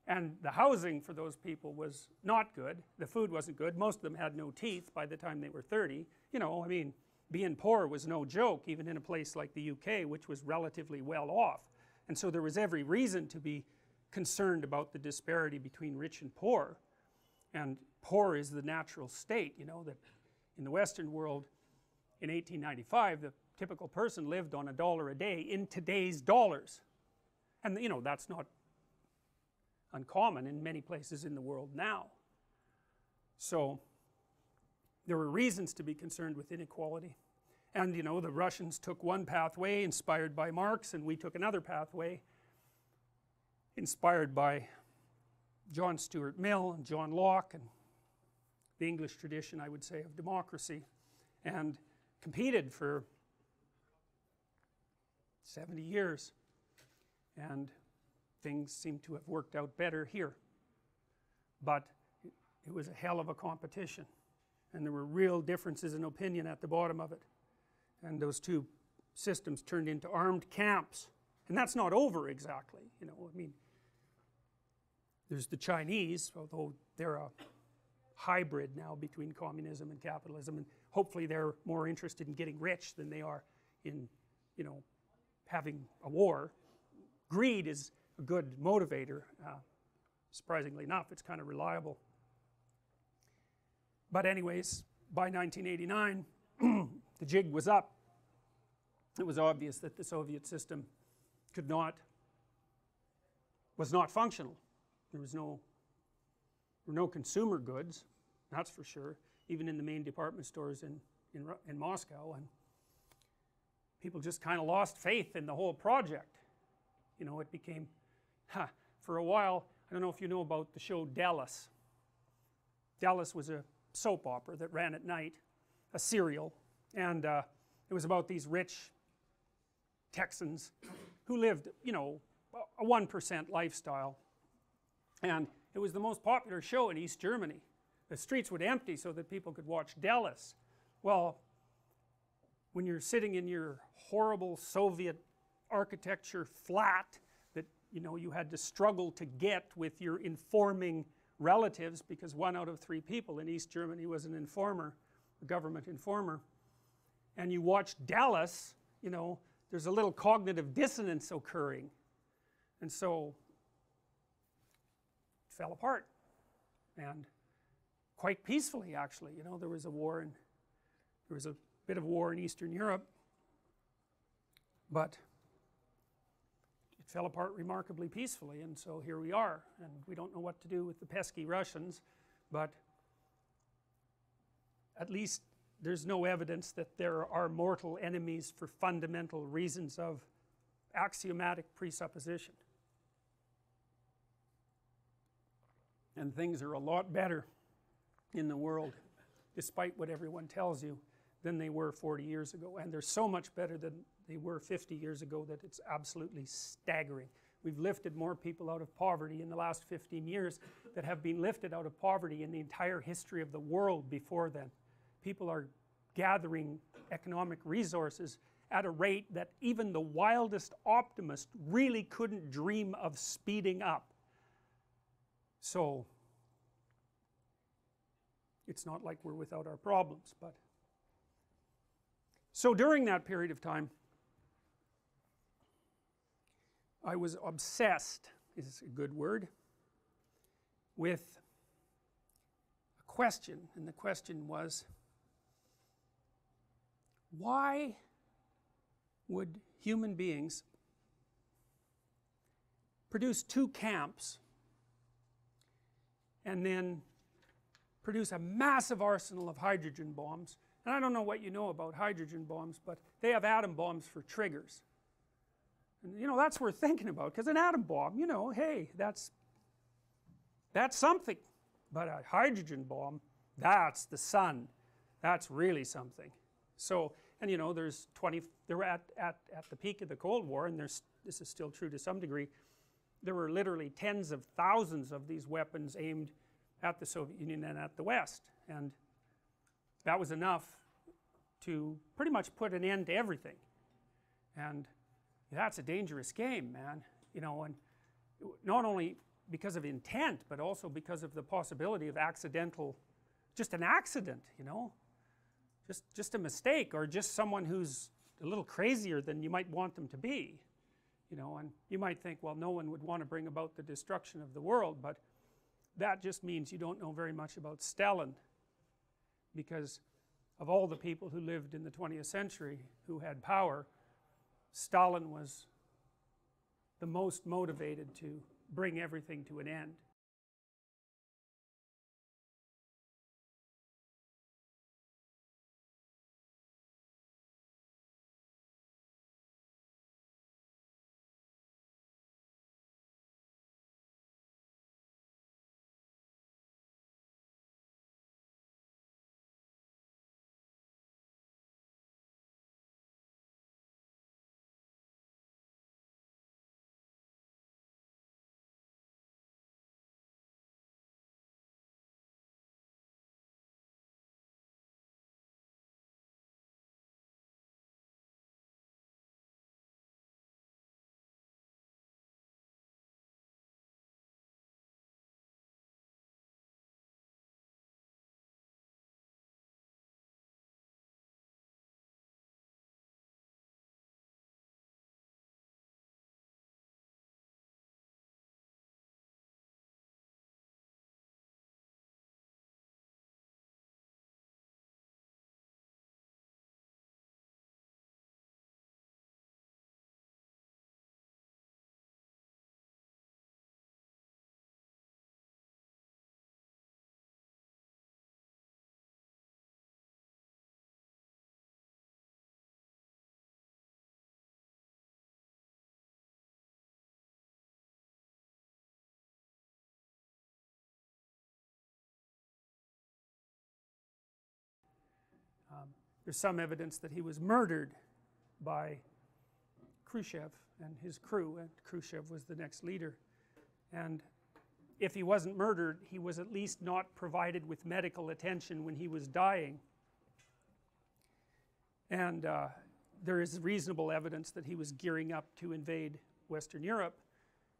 [SPEAKER 1] And the housing for those people was not good. The food wasn't good. Most of them had no teeth by the time they were 30. You know, I mean, being poor was no joke, even in a place like the UK, which was relatively well off. And so there was every reason to be concerned about the disparity between rich and poor. And poor is the natural state, you know, that in the Western world in 1895 the typical person lived on $1 a day in today's dollars. And you know, that's not uncommon in many places in the world now. So there were reasons to be concerned with inequality. And you know, the Russians took one pathway inspired by Marx, and we took another pathway inspired by John Stuart Mill and John Locke and the English tradition, I would say, of democracy, and competed for 70 years, and things seem to have worked out better here. But it was a hell of a competition, and there were real differences in opinion at the bottom of it, and those two systems turned into armed camps. And that's not over exactly, you know. I mean, there's the Chinese, although they're a hybrid now between communism and capitalism, and hopefully they're more interested in getting rich than they are in, you know, having a war. Greed is a good motivator. Surprisingly enough, it's kind of reliable. But anyways, by 1989 the jig was up. It was obvious that the Soviet system was not functional. There were no consumer goods, that's for sure, even in the main department stores in Moscow, and people just kind of lost faith in the whole project. You know, it became, for a while, I don't know if you know about the show Dallas. Dallas was a soap opera that ran at night, a serial, and it was about these rich Texans who lived, you know, a 1% lifestyle, and it was the most popular show in East Germany. The streets would empty so that people could watch Dallas. Well, when you're sitting in your horrible Soviet architecture flat that, you know, you had to struggle to get with your informing relatives, because 1 out of 3 people in East Germany was an informer, a government informer, and you watch Dallas, you know, there's a little cognitive dissonance occurring, and so it fell apart, and quite peacefully actually. You know, there was a bit of war in Eastern Europe, but it fell apart remarkably peacefully, and so here we are, and we don't know what to do with the pesky Russians, but at least there's no evidence that there are mortal enemies for fundamental reasons of axiomatic presupposition. And things are a lot better in the world, despite what everyone tells you, than they were 40 years ago. And they're so much better than they were 50 years ago that it's absolutely staggering. We've lifted more people out of poverty in the last 15 years that have been lifted out of poverty in the entire history of the world before then. People are gathering economic resources at a rate that even the wildest optimist really couldn't dream of speeding up. So it's not like we're without our problems. But so during that period of time I was obsessed, is a good word, with a question, and the question was, why would human beings produce two camps and then produce a massive arsenal of hydrogen bombs? And I don't know what you know about hydrogen bombs, but they have atom bombs for triggers. And you know, that's worth thinking about, because an atom bomb, you know, hey, that's something. But a hydrogen bomb, that's the sun. That's really something. So, and you know, they were at the peak of the Cold War, and this is still true to some degree, there were literally tens of thousands of these weapons aimed at the Soviet Union and at the West. And that was enough to pretty much put an end to everything. And that's a dangerous game, man, you know, and not only because of intent, but also because of the possibility of accidental, just an accident, you know, just a mistake, or just someone who's a little crazier than you might want them to be, you know. And you might think, well, no one would want to bring about the destruction of the world, but that just means you don't know very much about Stalin, because of all the people who lived in the 20th century who had power, Stalin was the most motivated to bring everything to an end. There's some evidence that he was murdered by Khrushchev and his crew, and Khrushchev was the next leader. And if he wasn't murdered, he was at least not provided with medical attention when he was dying. And there is reasonable evidence that he was gearing up to invade Western Europe,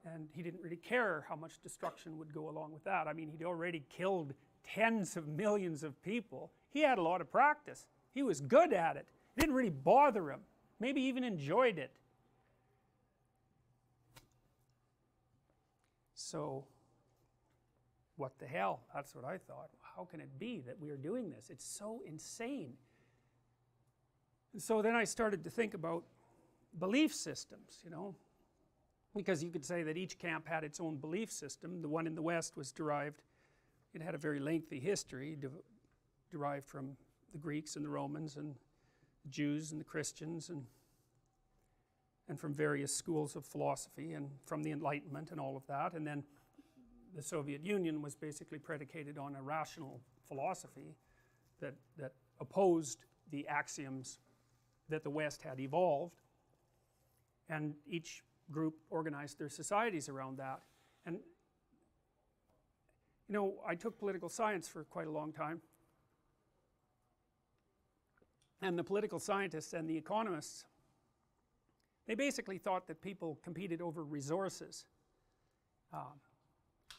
[SPEAKER 1] and he didn't really care how much destruction would go along with that. I mean, he'd already killed tens of millions of people. He had a lot of practice. He was good at it. It didn't really bother him. Maybe even enjoyed it. So, what the hell? That's what I thought. How can it be that we are doing this? It's so insane. And so then I started to think about belief systems, you know, because you could say that each camp had its own belief system. The one in the West was derived, it had a very lengthy history, derived from the Greeks and the Romans and the Jews and the Christians, and from various schools of philosophy, and from the Enlightenment and all of that. And then the Soviet Union was basically predicated on a rational philosophy that opposed the axioms that the West had evolved, and each group organized their societies around that. And you know, I took political science for quite a long time, and the political scientists and the economists, they basically thought that people competed over resources.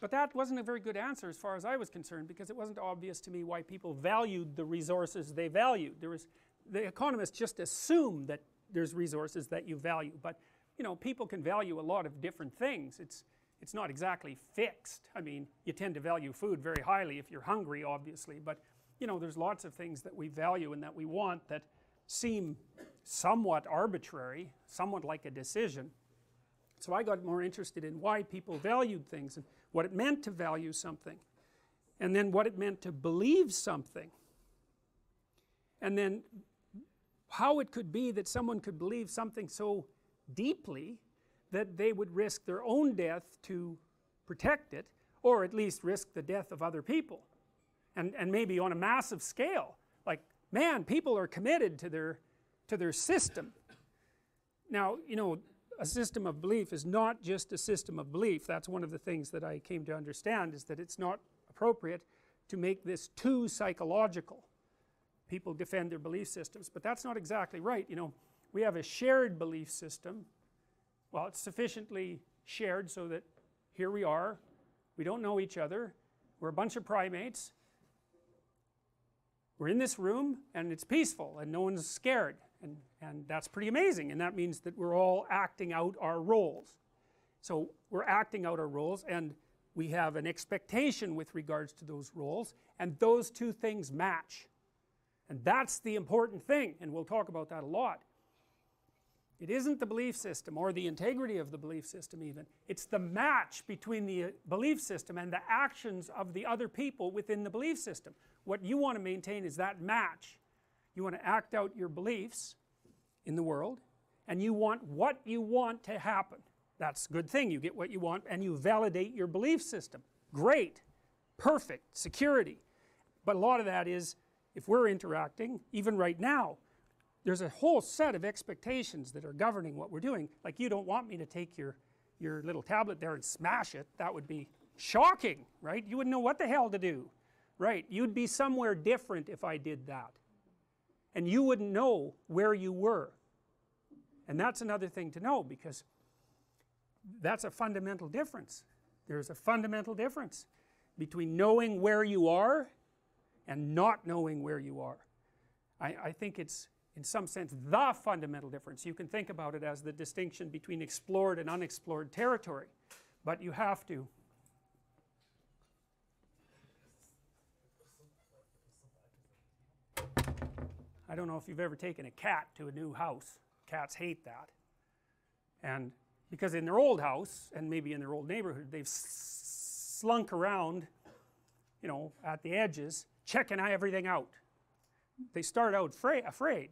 [SPEAKER 1] But that wasn't a very good answer as far as I was concerned, because it wasn't obvious to me why people valued the resources they valued. The economists just assume that there's resources that you value, but you know, people can value a lot of different things. It's not exactly fixed. I mean, you tend to value food very highly if you're hungry, obviously, but you know, there's lots of things that we value and that we want that seem somewhat arbitrary, somewhat like a decision. So I got more interested in why people valued things and what it meant to value something, and then what it meant to believe something, and then how it could be that someone could believe something so deeply that they would risk their own death to protect it, or at least risk the death of other people, and maybe on a massive scale. Like, man, people are committed to their system. Now, you know, a system of belief is not just a system of belief. That's one of the things that I came to understand, is that it's not appropriate to make this too psychological. People defend their belief systems, but that's not exactly right. You know, we have a shared belief system. Well, it's sufficiently shared so that here we are, we don't know each other, we're a bunch of primates, we're in this room and it's peaceful and no one's scared, and that's pretty amazing, and that means that we're all acting out our roles. So we're acting out our roles, and we have an expectation with regards to those roles, and those two things match, and that's the important thing, and we'll talk about that a lot. It isn't the belief system or the integrity of the belief system even, it's the match between the belief system and the actions of the other people within the belief system. What you want to maintain is that match. You want to act out your beliefs in the world, and you want what you want to happen. That's a good thing, you get what you want and you validate your belief system. Great, perfect, security. But a lot of that is, if we're interacting, even right now, there's a whole set of expectations that are governing what we're doing. Like, you don't want me to take your little tablet there and smash it. That would be shocking, right? You wouldn't know what the hell to do, right? You'd be somewhere different if I did that, and you wouldn't know where you were. And that's another thing to know, because that's a fundamental difference. There's a fundamental difference between knowing where you are and not knowing where you are. I think it's, in some sense, the fundamental difference. You can think about it as the distinction between explored and unexplored territory, but you have to. I don't know if you've ever taken a cat to a new house. Cats hate that, and because in their old house and maybe in their old neighborhood, they've slunk around, you know, at the edges, checking everything out. They start out afraid.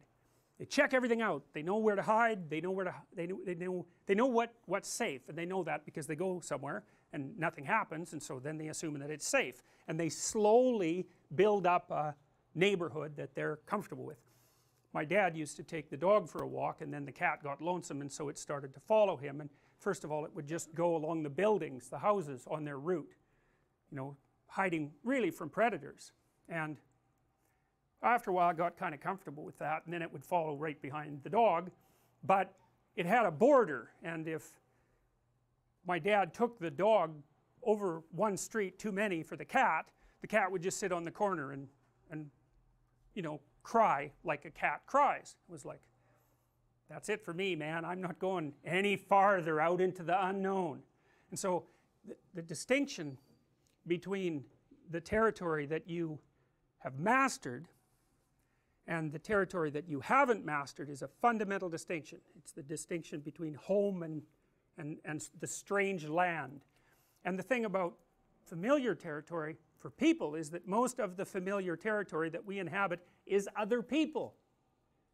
[SPEAKER 1] They check everything out. They know where to hide. They know where to. They know what's safe, and they know that because they go somewhere and nothing happens, and so then they assume that it's safe, and they slowly build up a neighborhood that they're comfortable with. My dad used to take the dog for a walk, and then the cat got lonesome, and so it started to follow him. And first of all, it would just go along the buildings, the houses, on their route, you know, hiding really from predators. And after a while, I got kind of comfortable with that, and then it would follow right behind the dog. But it had a border, and if my dad took the dog over one street too many for the cat would just sit on the corner and you know, cry like a cat cries. It was like, that's it for me, man. I'm not going any farther out into the unknown. And so the distinction between the territory that you have mastered and the territory that you haven't mastered is a fundamental distinction. It's the distinction between home and the strange land. And the thing about familiar territory for people is that most of the familiar territory that we inhabit is other people,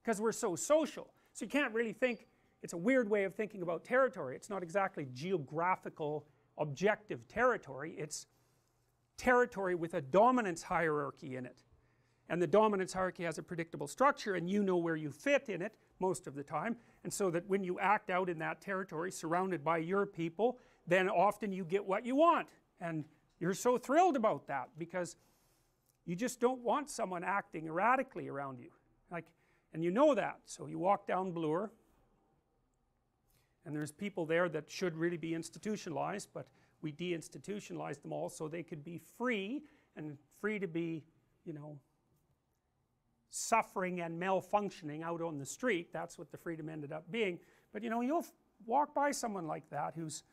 [SPEAKER 1] because we're so social. So you can't really think, it's a weird way of thinking about territory. It's not exactly geographical objective territory, it's territory with a dominance hierarchy in it, and the dominance hierarchy has a predictable structure, and you know where you fit in it most of the time, and so that when you act out in that territory surrounded by your people, then often you get what you want, and you're so thrilled about that because you just don't want someone acting erratically around you. Like, and you know that, so you walk down Bloor, and there's people there that should really be institutionalized, but we deinstitutionalized them all so they could be free, and free to be, you know, suffering and malfunctioning out on the street. That's what the freedom ended up being. But you know, you'll walk by someone like that who's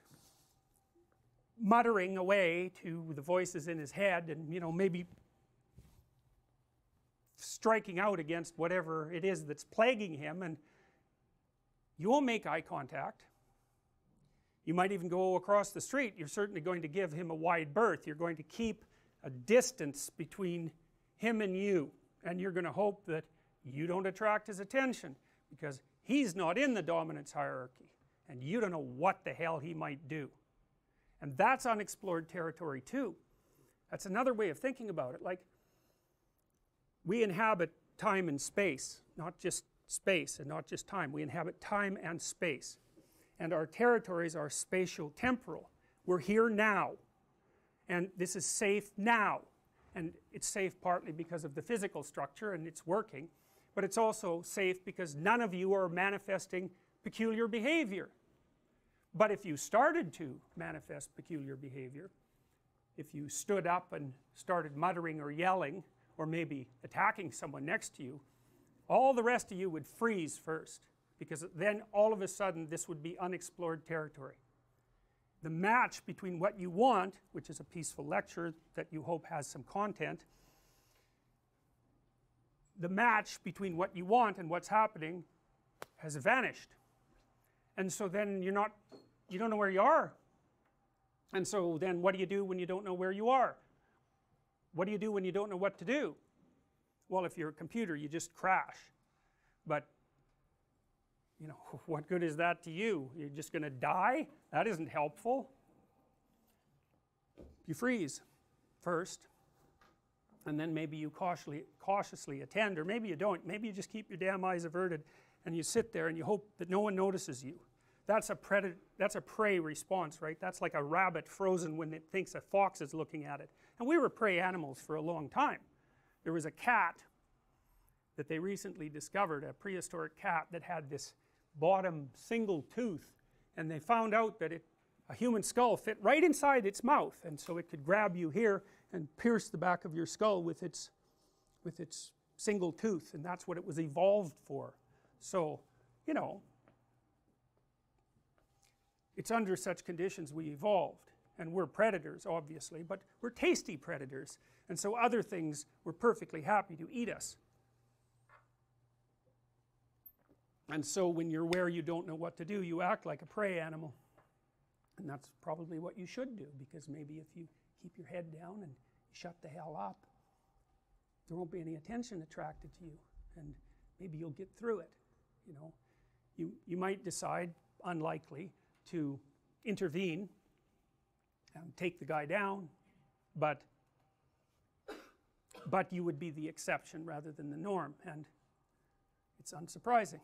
[SPEAKER 1] muttering away to the voices in his head, and you know, maybe striking out against whatever it is that's plaguing him, and you won't make eye contact. You might even go across the street. You're certainly going to give him a wide berth. You're going to keep a distance between him and you, and you're going to hope that you don't attract his attention, because he's not in the dominance hierarchy, and you don't know what the hell he might do. And that's unexplored territory too. That's another way of thinking about it. Like, we inhabit time and space, not just space and not just time. We inhabit time and space, and our territories are spatial temporal. We're here now, and this is safe now, and it's safe partly because of the physical structure and it's working, but it's also safe because none of you are manifesting peculiar behavior. But if you started to manifest peculiar behavior, if you stood up and started muttering or yelling, or maybe attacking someone next to you, all the rest of you would freeze first, because then all of a sudden this would be unexplored territory. The match between what you want, which is a peaceful lecture that you hope has some content, the match between what you want and what's happening has vanished. And so then you don't know where you are. And so then what do you do when you don't know where you are? What do you do when you don't know what to do? Well, if you're a computer, you just crash. But you know, what good is that to you? You're just going to die? That isn't helpful. You freeze first, and then maybe you cautiously attend, or maybe you don't. Maybe you just keep your damn eyes averted and you sit there and you hope that no one notices you. That's a prey response, right? That's like a rabbit frozen when it thinks a fox is looking at it. And we were prey animals for a long time. There was a cat that they recently discovered, a prehistoric cat that had this bottom single tooth, and they found out that a human skull fit right inside its mouth, and so it could grab you here and pierce the back of your skull with its single tooth, and that's what it was evolved for. So, you know, it's under such conditions we evolved, and we're predators obviously, but we're tasty predators, and so other things were perfectly happy to eat us. And so when you're where you don't know what to do, you act like a prey animal, and that's probably what you should do, because maybe if you keep your head down and shut the hell up, there won't be any attention attracted to you, and maybe you'll get through it. You know, you might decide, unlikely, to intervene and take the guy down, but you would be the exception rather than the norm, and it's unsurprising.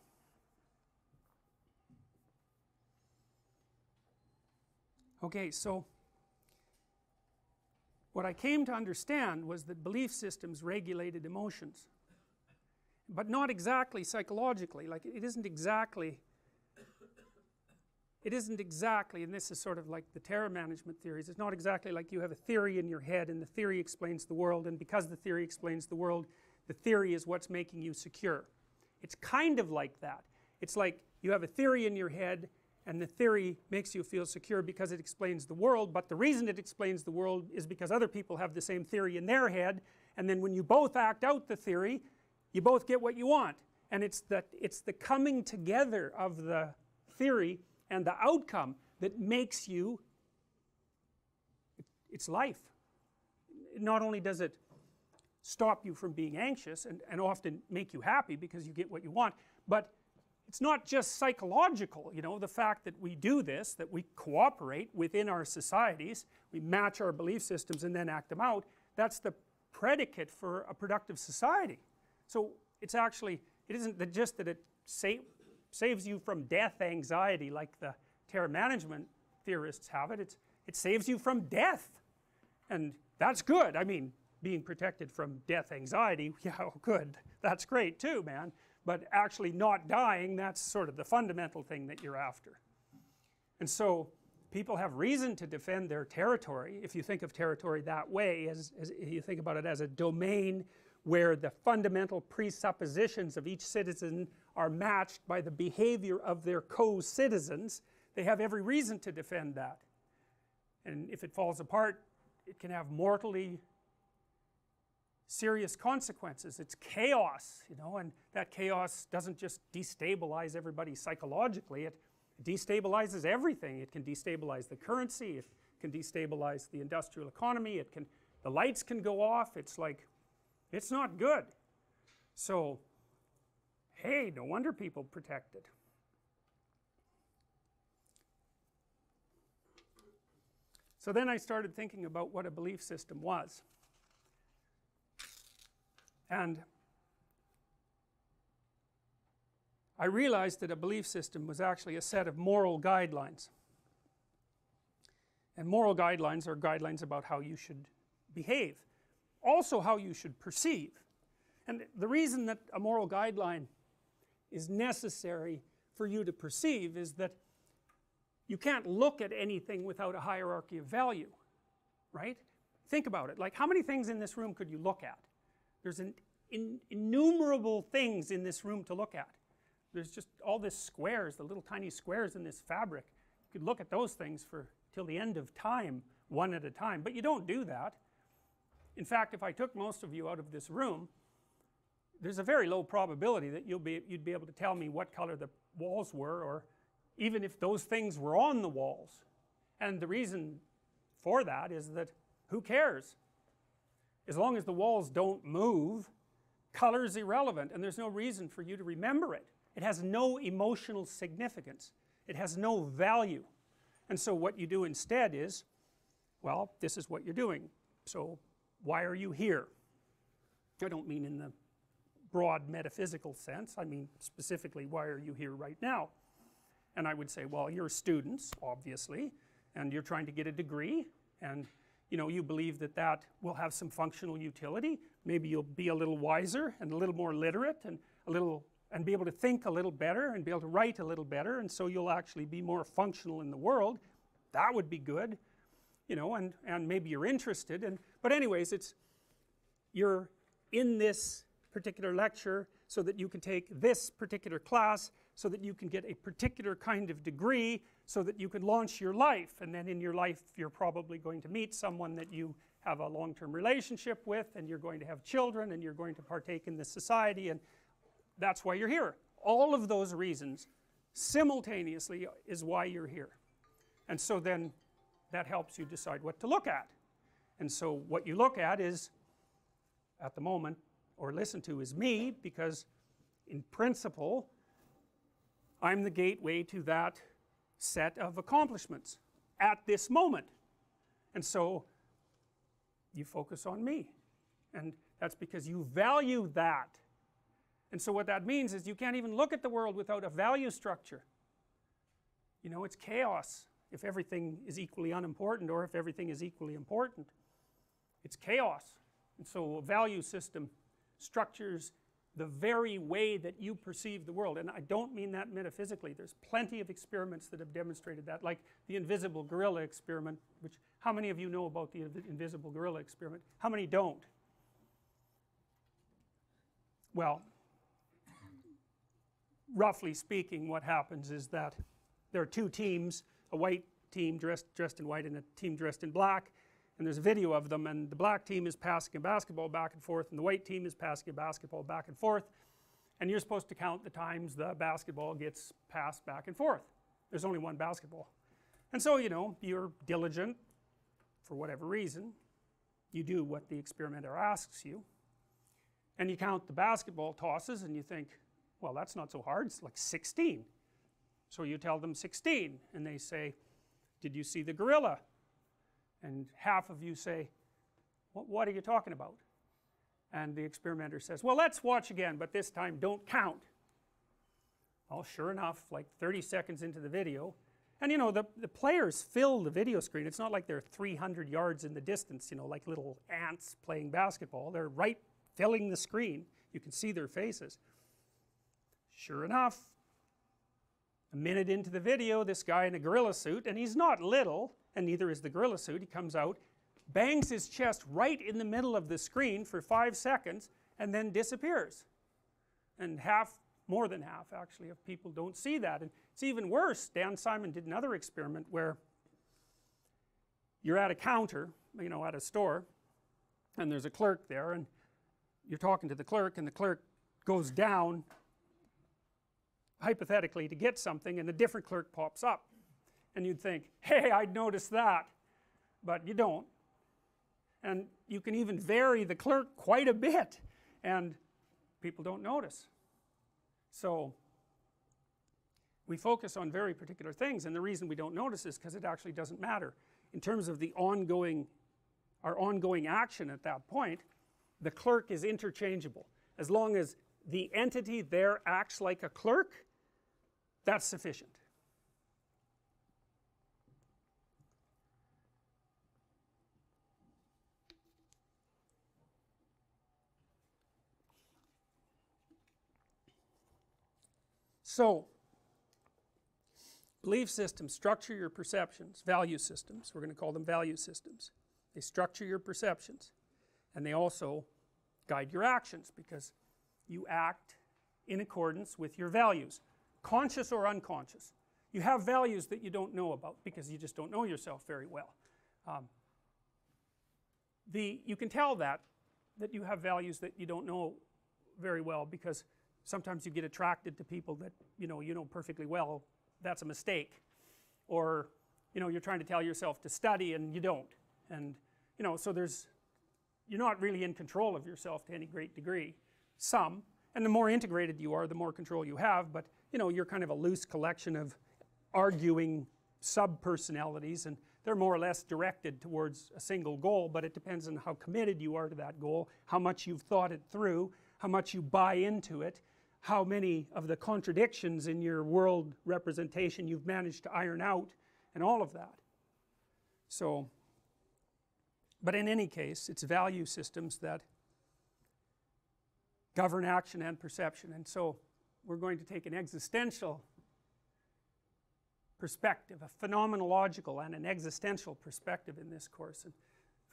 [SPEAKER 1] Okay, so what I came to understand was that belief systems regulated emotions, but not exactly psychologically. Like, it isn't exactly, and this is sort of like the terror management theories, it's not exactly like you have a theory in your head and the theory explains the world, and because the theory explains the world, the theory is what's making you secure. It's kind of like that. It's like you have a theory in your head, and the theory makes you feel secure because it explains the world, but the reason it explains the world is because other people have the same theory in their head, and then when you both act out the theory, you both get what you want. And it's the coming together of the theory and the outcome that makes you, it's life. Not only does it stop you from being anxious and often make you happy because you get what you want, but it's not just psychological, you know, the fact that we do this, that we cooperate within our societies, we match our belief systems and then act them out, that's the predicate for a productive society. So it's actually, it isn't just that it saves you from death anxiety like the terror management theorists have it, it saves you from death, and that's good. I mean, being protected from death anxiety, yeah, good, that's great too, man. but actually not dying, that's sort of the fundamental thing that you're after. And so people have reason to defend their territory, if you think of territory that way, as you think about it as a domain where the fundamental presuppositions of each citizen are matched by the behavior of their co-citizens. They have every reason to defend that, and if it falls apart, it can have mortally serious consequences. It's chaos, you know, and that chaos doesn't just destabilize everybody psychologically, it destabilizes everything. It can destabilize the currency, it can destabilize the industrial economy, the lights can go off. It's like, it's not good. So hey, no wonder people protect it. So then I started thinking about what a belief system was, and I realized that a belief system was actually a set of moral guidelines, and moral guidelines are guidelines about how you should behave, also how you should perceive. And the reason that a moral guideline is necessary for you to perceive is that you can't look at anything without a hierarchy of value, right? Think about it, like how many things in this room could you look at? There's innumerable things in this room to look at. There's just all this squares, the little tiny squares in this fabric. You could look at those things for till the end of time, one at a time, but you don't do that. In fact, if I took most of you out of this room, there's a very low probability that you'd be able to tell me what color the walls were, or even if those things were on the walls. And the reason for that is that who cares? As long as the walls don't move, color is irrelevant, and there's no reason for you to remember it. It has no emotional significance. It has no value. And so what you do instead is, well, this is what you're doing. So why are you here? I don't mean in the broad metaphysical sense. I mean specifically, why are you here right now? And I would say, well, you're students, obviously, and you're trying to get a degree, and you know, you believe that that will have some functional utility. Maybe you'll be a little wiser and a little more literate, and be able to think a little better and be able to write a little better, and so you'll actually be more functional in the world. That would be good, you know, and maybe you're interested. But anyways, you're in this particular lecture so that you can take this particular class, so that you can get a particular kind of degree, so that you can launch your life, and then in your life you're probably going to meet someone that you have a long-term relationship with, and you're going to have children, and you're going to partake in this society, and that's why you're here. All of those reasons simultaneously is why you're here. And so then that helps you decide what to look at. And so what you look at is, at the moment, or listen to, is me, because in principle I'm the gateway to that set of accomplishments at this moment. And so you focus on me, and that's because you value that. And so what that means is you can't even look at the world without a value structure. You know, it's chaos if everything is equally unimportant, or if everything is equally important. It's chaos. And so a value system structures the very way that you perceive the world, and I don't mean that metaphysically. There's plenty of experiments that have demonstrated that, like the invisible gorilla experiment, which, how many of you know about the invisible gorilla experiment? How many don't? Well, roughly speaking, what happens is that there are two teams, a white team dressed in white and a team dressed in black, and there's a video of them, and the black team is passing a basketball back and forth, and the white team is passing a basketball back and forth, and you're supposed to count the times the basketball gets passed back and forth. There's only one basketball. And so, you know, you're diligent for whatever reason. You do what the experimenter asks you, and you count the basketball tosses, and you think, well, that's not so hard, it's like 16. So you tell them 16, and they say, did you see the gorilla? And half of you say, what are you talking about? And the experimenter says, well, let's watch again, but this time don't count. Well, sure enough, like 30 seconds into the video, and you know, the players fill the video screen. It's not like they're 300 yards in the distance, you know, like little ants playing basketball. They're right filling the screen. You can see their faces. Sure enough, a minute into the video, this guy in a gorilla suit, and he's not little, and neither is the gorilla suit, he comes out, bangs his chest right in the middle of the screen for 5 seconds, and then disappears. And more than half actually of people don't see that. And it's even worse. Dan Simon did another experiment where you're at a counter, you know, at a store, and there's a clerk there, and you're talking to the clerk, and the clerk goes down hypothetically to get something, and a different clerk pops up, and you'd think, hey, I'd notice that, but you don't. And you can even vary the clerk quite a bit, and people don't notice. So we focus on very particular things, and the reason we don't notice is because it actually doesn't matter. In terms of the our ongoing action at that point, the clerk is interchangeable. As long as the entity there acts like a clerk, that's sufficient. So, belief systems structure your perceptions, value systems, we're going to call them value systems. They structure your perceptions, and they also guide your actions, because you act in accordance with your values, conscious or unconscious. You have values that you don't know about because you just don't know yourself very well. You can tell that you have values that you don't know very well, because sometimes you get attracted to people that you know perfectly well that's a mistake, or you're trying to tell yourself to study and you don't, and so you're not really in control of yourself to any great degree. And the more integrated you are, the more control you have, but you're kind of a loose collection of arguing sub-personalities, and they're more or less directed towards a single goal, but it depends on how committed you are to that goal, how much you've thought it through, how much you buy into it, how many of the contradictions in your world representation you've managed to iron out, and all of that. So, but in any case, it's value systems that govern action and perception. And so we're going to take an existential perspective, a phenomenological and an existential perspective in this course. And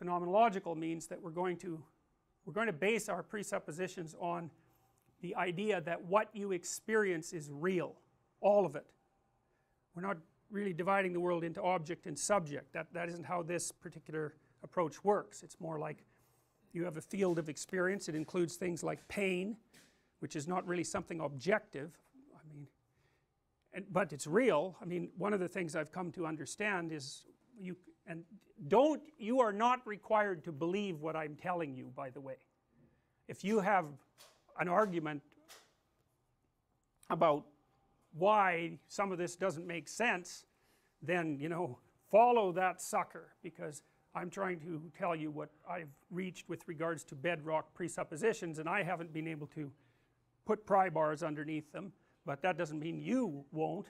[SPEAKER 1] phenomenological means that we're going to base our presuppositions on the idea that what you experience is real, all of it. We're not really dividing the world into object and subject. That isn't how this particular approach works. It's more like you have a field of experience. It includes things like pain, which is not really something objective, but it's real. One of the things I've come to understand is you are not required to believe what I'm telling you, by the way. If you have an argument about why some of this doesn't make sense, then follow that sucker, because I'm trying to tell you what I've reached with regards to bedrock presuppositions, and I haven't been able to put pry bars underneath them, but that doesn't mean you won't.